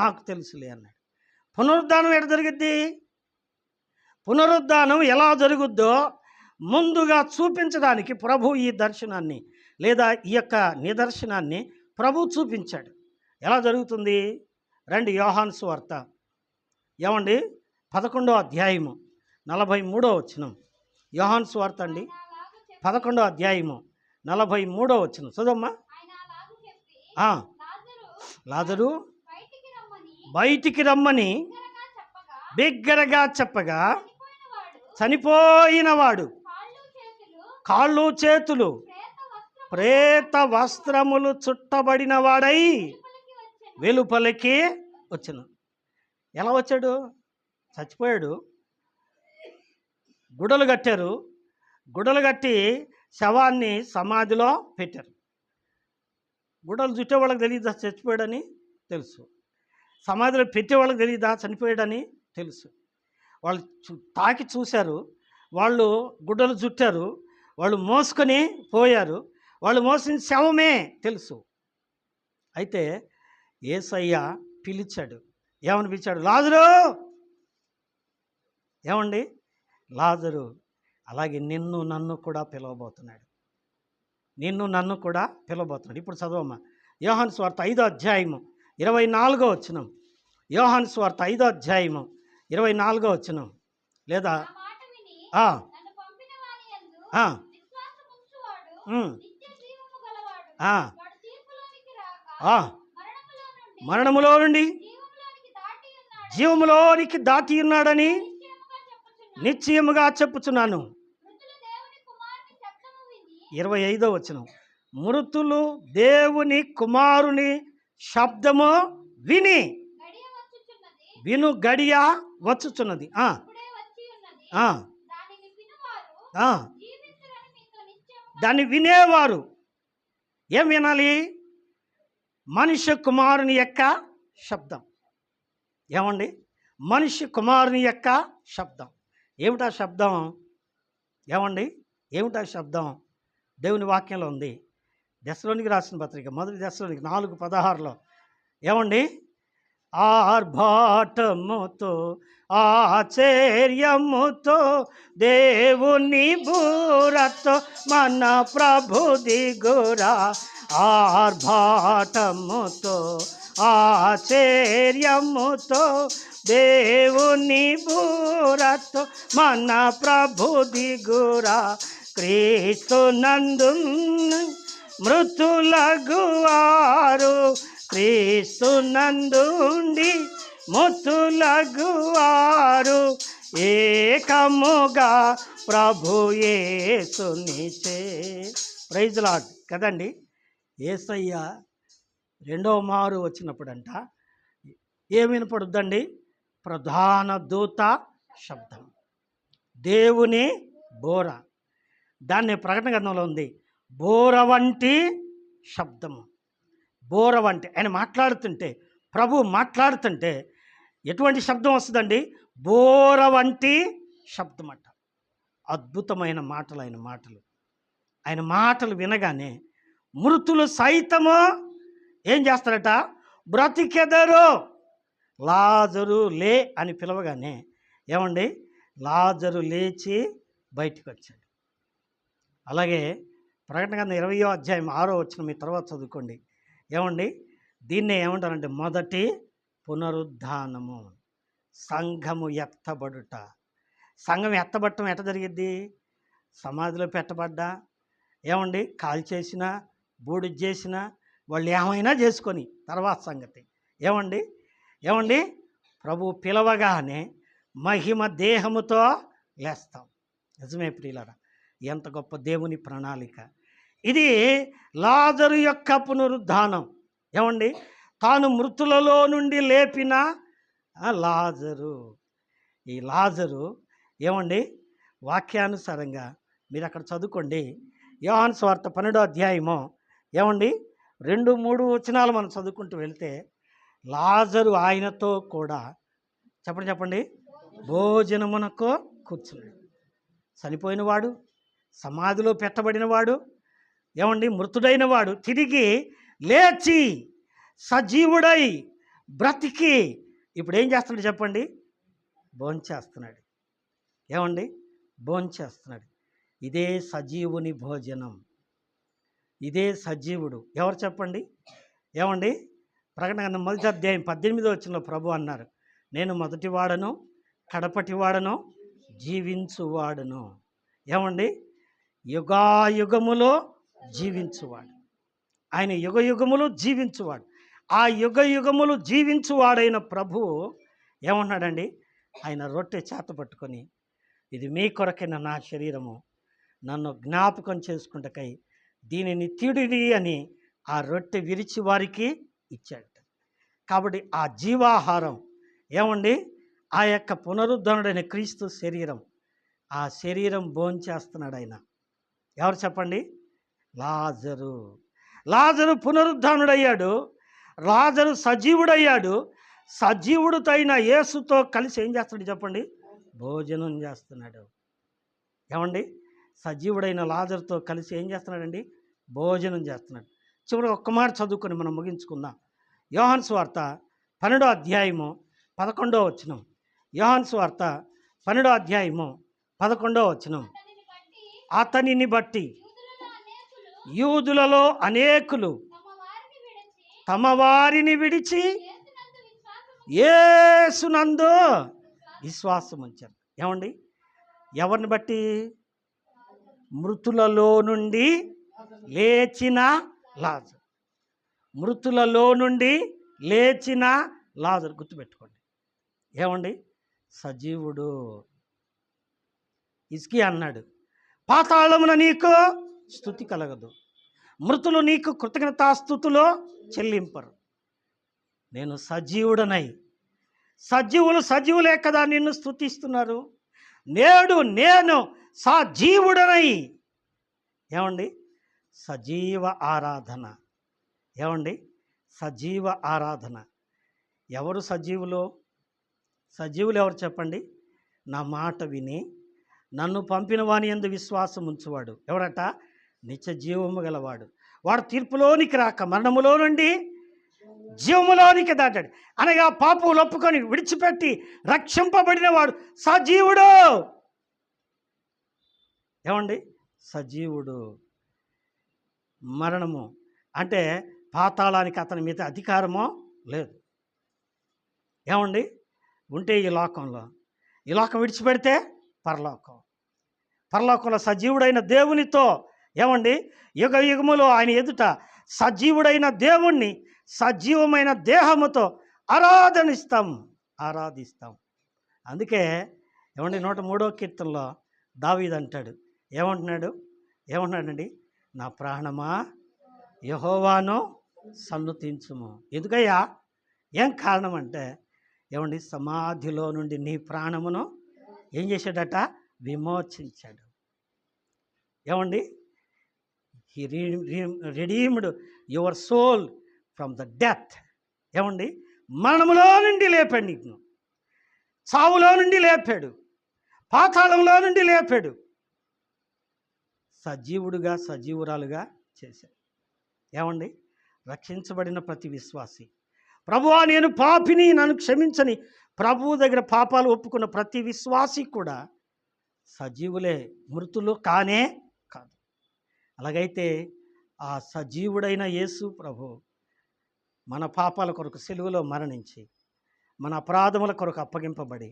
నాకు తెలుసులే అన్నాడు. పునరుద్ధానం ఎక్కడ జరుగుద్ది? పునరుద్ధానం ఎలా జరుగుద్దో ముందుగా చూపించడానికి ప్రభు ఈ దర్శనాన్ని లేదా ఈ యొక్క నిదర్శనాన్ని ప్రభు చూపించాడు. ఎలా జరుగుతుంది? రండి, యోహాను సువార్త ఏమండి 11వ అధ్యాయము 43వ వచనం. యోహాను సువార్త అండి 11వ అధ్యాయము 43వ వచనం చదవమ్మా. లాజరు బయటికి రమ్మని బిగ్గరగా చెప్పగా చనిపోయినవాడు కాళ్ళు చేతులు ప్రేత వస్త్రములు చుట్టబడిన వాడై వెలుపలికి వచ్చాను. ఎలా వచ్చాడు? చచ్చిపోయాడు. గుడలు కట్టారు. గుడలు కట్టి శవాన్ని సమాధిలో పెట్టారు. గుడలు చుట్టే వాళ్ళకి తెలియదా చచ్చిపోయాడని? తెలుసు. సమాధిలో పెట్టే వాళ్ళకి తెలియదా చనిపోయాడని? తెలుసు. వాళ్ళు తాకి చూశారు, వాళ్ళు గుడ్డలు చుట్టారు, వాళ్ళు మోసుకొని పోయారు, వాళ్ళు మోసిన శవమే తెలుసు. అయితే యేసయ్య పిలిచాడు. ఏమని పిలిచాడు? లాజరు. ఏమండి? లాజరు. అలాగే నిన్ను నన్ను కూడా పిలవబోతున్నాడు. నిన్ను నన్ను కూడా పిలవబోతున్నాడు. ఇప్పుడు చదవమ్మా. యోహాను సువార్త 5వ అధ్యాయము 24వ వచనం. యోహాను సువార్త 5వ అధ్యాయము 24వ వచనం. లేదా మరణములో నుండి జీవములోనికి దాటి ఉన్నాడని నిశ్చయముగా చెప్పుచున్నాను. 25వ వచనం. మృతులు దేవుని కుమారుని శబ్దము విని గడియ వచ్చుచున్నది. దాన్ని వినేవారు ఏం వినాలి? మనుష్య కుమారుని యొక్క శబ్దం. ఏమండి? మనుష్య కుమారుని యొక్క శబ్దం. ఏమిటా శబ్దం? ఏమండి? ఏమిటా శబ్దం? దేవుని వాక్యంలో ఉంది. దెస్సలోనికి రాసిన పత్రిక 1 దెస్సలోనికి 4:16 ఏమండి? ఆర్భాటముతో ఆశ్చర్యముతో దేవుని బూరతో మన ప్రభు దిగురా. ఆర్భాటముతో ఆశ్చర్యముతో దేవుని బూరతో మన ప్రభు దిగురా. క్రీస్తు నందు మృతులగువారు క్రీస్తు నందుండి మృతులగువారు ఏకముగా ప్రభు యేసునిచే. ప్రైజ్ లార్డ్ కదండి. యేసయ్య రెండవ మారు వచ్చినప్పుడంట ఏమి వినపడుద్దండి? ప్రధాన దూత శబ్దం, దేవుని బోర. దాన్ని ప్రకటన గ్రంథంలో ఉంది, బోర వంటి శబ్దము. బోర వంటి ఆయన మాట్లాడుతుంటే, ప్రభు మాట్లాడుతుంటే ఎటువంటి శబ్దం వస్తుందండి? బోర వంటి శబ్దం అంట. అద్భుతమైన మాటలు ఆయన మాటలు. ఆయన మాటలు వినగానే మృతులు సైతము ఏం చేస్తారట? బ్రతికెదరు. లాజరు లే అని పిలవగానే ఏమండి? లాజరు లేచి బయటికి వచ్చాడు. అలాగే ప్రకటన గ్రంథం 20వ అధ్యాయం 6వ వచనం మీ తర్వాత చదువుకోండి. ఏమండి? దీన్నే ఏమంటారంటే మొదటి పునరుద్ధానము. సంఘము ఎత్తబడుట. సంఘం ఎత్తబడటం ఎట్ట జరిగిద్ది? సమాధిలో పెట్టబడ్డా, ఏమండి, కాల్చేసినా, బూడిద చేసినా, వాళ్ళు ఏమైనా చేసుకొని తర్వాత సంగతి. ఏమండి? ప్రభు పిలవగానే మహిమ దేహముతో లేస్తాం. నిజమే ప్రియులారా, ఎంత గొప్ప దేవుని ప్రణాళిక ఇది. లాజరు యొక్క పునరుద్ధానం. ఏమండి? తాను మృతులలో నుండి లేపిన లాజరు. ఈ లాజరు ఏమండి? వాక్యానుసారంగా మీరు అక్కడ చదువుకోండి. యోహాను సువార్త 12వ అధ్యాయము ఏమండి 2-3 వచనాలు మనం చదువుకుంటూ వెళ్తే, లాజరు ఆయనతో కూడా చెప్పండి భోజనమునకు కూర్చున్నాడు. చనిపోయినవాడు, సమాధిలో పెట్టబడినవాడు, ఏమండి, మృతుడైన వాడు తిరిగి లేచి సజీవుడై బ్రతికి ఇప్పుడు ఏం చేస్తున్నాడు చెప్పండి? భోంచేస్తున్నాడు. ఏమండి? భోంచేస్తున్నాడు. ఇదే సజీవుని భోజనం. ఇదే సజీవుడు. ఎవరు చెప్పండి? ఏమండి? ప్రకటన గ్రంథం 1వ అధ్యాయం 18వ వచనంలో ప్రభు అన్నారు, నేను మొదటివాడను, కడపటివాడను, జీవించువాడను. ఏమండి? యుగాయుగములో జీవించువాడు. ఆయన యుగయుగములు జీవించువాడు. ఆ యుగయుగములు జీవించువాడైన ప్రభువు ఏమన్నాడండి? ఆయన రొట్టె చేత పట్టుకొని, ఇది మీ కొరకైన నా శరీరము, నన్ను జ్ఞాపకం చేసుకుంటకై దీనిని తిడిది అని ఆ రొట్టె విరిచి వారికి ఇచ్చాడు. కాబట్టి ఆ జీవాహారం ఏమండి? ఆ యొక్క పునరుద్ధరణుడైన క్రీస్తు శరీరం. ఆ శరీరం భోంచేస్తున్నాడు ఆయన. ఎవరు చెప్పండి? లాజరు పునరుద్ధానుడయ్యాడు. లాజరు సజీవుడయ్యాడు. సజీవుడితో అయిన యేసుతో కలిసి ఏం చేస్తున్నాడు చెప్పండి? భోజనం చేస్తున్నాడు. ఏమండి? సజీవుడైన లాజరుతో కలిసి ఏం చేస్తున్నాడండి? భోజనం చేస్తున్నాడు. చివరి ఒక్క మాట చదువుకొని మనం ముగించుకుందాం. యోహాను సువార్త 12వ అధ్యాయము 11వ వచనం. యోహాను సువార్త 12వ అధ్యాయము 11వ వచనం. అతనిని బట్టి యూదులలో అనేకులు తమ వారిని విడిచి యేసునందు విశ్వాసం ఉంచారు. ఏమండి? ఎవరిని బట్టి? మృతులలో నుండి లేచిన లాజరు. మృతులలో నుండి లేచిన లాజరు. గుర్తుపెట్టుకోండి. ఏమండి? సజీవుడు. హిజ్కియా అన్నాడు, పాతాళమున నీకు స్తుతి కలగదు, మృతులు నీకు కృతజ్ఞతాస్తుతులు చెల్లింపరు. నేను సజీవుడనై, సజీవులే కదా నిన్ను స్తుతిస్తున్నారు. నేడు నేను సజీవుడనై. ఏమండి? సజీవ ఆరాధన. ఏమండి? సజీవ ఆరాధన. ఎవరు సజీవులు? సజీవులు ఎవరు చెప్పండి? నా మాట విని నన్ను పంపిన వాని యందు విశ్వాసం ఉంచువాడు. ఎవరట? నిత్య జీవము గలవాడు. వాడు తీర్పులోనికి రాక మరణములో నుండి జీవములోనికి దాటాడు. అనగా పాపములు ఒప్పుకొని విడిచిపెట్టి రక్షింపబడిన వాడు సజీవుడు. ఏమండి? సజీవుడు. మరణము అంటే పాతాళానికి అతని మీద అధికారమో లేదు. ఏమండి? ఉంటే ఈ లోకం విడిచిపెడితే పరలోకంలో సజీవుడైన దేవునితో ఏమండి యుగ యుగములో ఆయన ఎదుట సజీవుడైన దేవుణ్ణి సజీవమైన దేహముతో ఆరాధిస్తాం. అందుకే ఏమండి 103వ కీర్తనలో దావీదు అంటాడు, ఏమంటున్నాడండి? నా ప్రాణమా యెహోవాను సన్నుతించుము. ఎందుకయ్యా? ఏం కారణం అంటే ఏమండి సమాధిలో నుండి నీ ప్రాణమును ఏం చేశాడట? విమోచించాడు. ఏమండి? He redeemed your soul from the death. ఏమండి? మరణములో నుండి లేపాడు, నీకు చావులో నుండి లేపాడు, పాతాళంలో నుండి లేపాడు, సజీవుడుగా సజీవురాలుగా చేశాడు. ఏమండి? రక్షించబడిన ప్రతి విశ్వాసి, ప్రభువా నేను పాపిని నన్ను క్షమించని ప్రభువు దగ్గర పాపాలు ఒప్పుకున్న ప్రతి విశ్వాసి కూడా సజీవులే, మృతులు కానే కాదు. అలాగైతే ఆ సజీవుడైన యేసు ప్రభు మన పాపాల కొరకు సిలువలో మరణించి, మన అపరాధముల కొరకు అప్పగింపబడి,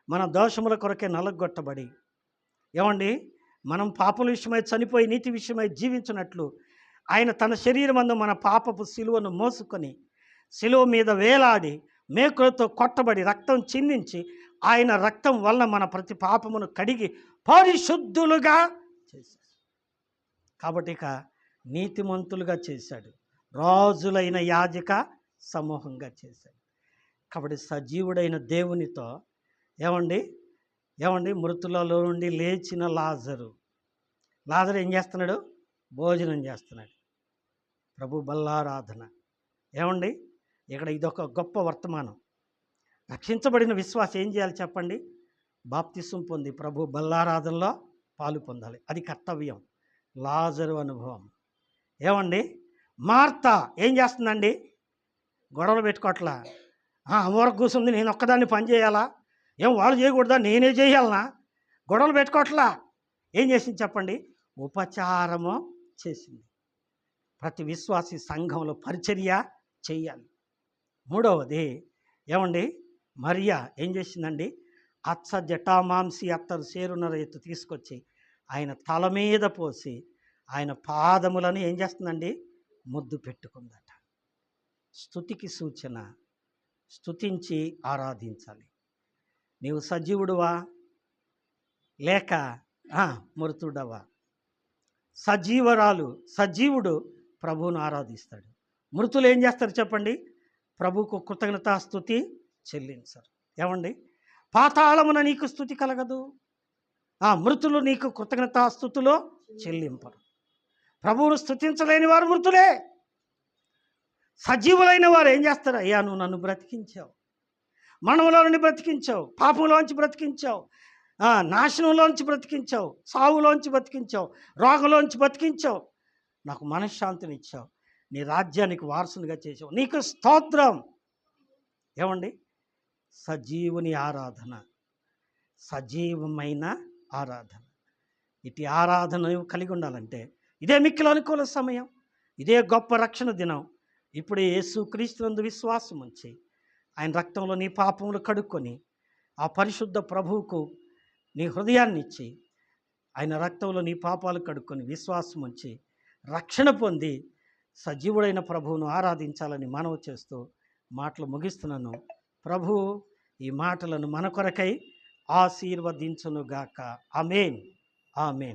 మన దోషముల కొరకే నలగొట్టబడి, ఏమండి మనం పాపల విషయమై చనిపోయి నీతి విషయమై జీవించినట్లు ఆయన తన శరీరమందు మన పాపపు సిలువను మోసుకొని సిలువ మీద వేలాడి మేకులతో కొట్టబడి రక్తం చిందించి ఆయన రక్తం వల్ల మన ప్రతి పాపమును కడిగి పరిశుద్ధులుగా చేశాడు. కాబట్టి ఇక నీతిమంతులుగా చేశాడు, రాజులైన యాజక సమూహంగా చేశాడు. కాబట్టి సజీవుడైన దేవునితో ఏమండి మృతులలో నుండి లేచిన లాజరు ఏం చేస్తున్నాడు? భోజనం చేస్తున్నాడు. ప్రభు బల్లారాధన. ఏమండి? ఇక్కడ ఇదొక గొప్ప వర్తమానం. రక్షించబడిన విశ్వాసం ఏం చేయాలి చెప్పండి? బాప్తిసం పొంది ప్రభు బల్లారాధనలో పాలు పొందాలి. అది కర్తవ్యం. లాజరు అనుభవం. ఏమండి? మార్త ఏం చేస్తుందండి? గొడవలు పెట్టుకోవట్లా. అమ్మవరకు కూర్చుంది, నేను ఒక్కదాన్ని పని చేయాలా? ఏం వాళ్ళు చేయకూడదా? నేనే చేయాలనా? గొడవలు పెట్టుకోవట్లా. ఏం చేసింది చెప్పండి? ఉపచారము చేసింది. ప్రతి విశ్వాసి సంఘంలో పరిచర్య చేయాలి. మూడవది ఏమండి? మరియా ఏం చేసిందండి? అచ్చ జటామాంసి అత్తరు సేరున్నర ఎత్తు తీసుకొచ్చి ఆయన తల మీద పోసి ఆయన పాదములను ఏం చేస్తుందండి? ముద్దు పెట్టుకుందట. స్తుతికి సూచన. స్తుతించి ఆరాధించాలి. నీవు సజీవుడువా లేక మృతుడవా? సజీవుడు ప్రభువును ఆరాధిస్తాడు. మృతులు ఏం చేస్తారు చెప్పండి? ప్రభువుకు కృతజ్ఞతాస్తుతి చెల్లించరు. ఏమండి? పాతాళమున నీకు స్తుతి కలగదు. మృతులు నీకు కృతజ్ఞతాస్తుతులు చెల్లింపరు. ప్రభువును స్తుతించలేని వారు మృతులే. సజీవులైన వారు ఏం చేస్తారు? అయ్యా నువ్వు నన్ను బ్రతికించావు, మరణంలో నుండి బ్రతికించావు, పాపంలోంచి బ్రతికించావు, నాశనంలోంచి బ్రతికించావు, సావులోంచి బ్రతికించావు, రోగంలోంచి బ్రతికించావు, నాకు మనశ్శాంతిని ఇచ్చావు, నీ రాజ్యానికి వారసునిగా చేసావు, నీకు స్తోత్రం. ఏమండి? సజీవుని ఆరాధన, సజీవమైన ఆరాధన. ఇటు ఆరాధన కలిగి ఉండాలంటే ఇదే మిక్కిలి అనుకూల సమయం, ఇదే గొప్ప రక్షణ దినం. ఇప్పుడు యేసుక్రీస్తునందు విశ్వాసం ఉంచి ఆయన రక్తంలో నీ పాపములు కడుక్కొని ఆ పరిశుద్ధ ప్రభువుకు నీ హృదయాన్ని ఇచ్చి ఆయన రక్తంలో నీ పాపాలు కడుక్కొని విశ్వాసం ఉంచి రక్షణ పొంది సజీవుడైన ప్రభువును ఆరాధించాలని మనవి చేస్తూ మాటలు ముగిస్తున్నాను. ప్రభువు ఈ మాటలను మన కొరకై ఆశీర్వదించునుగాక. ఆమేన్. ఆమేన్.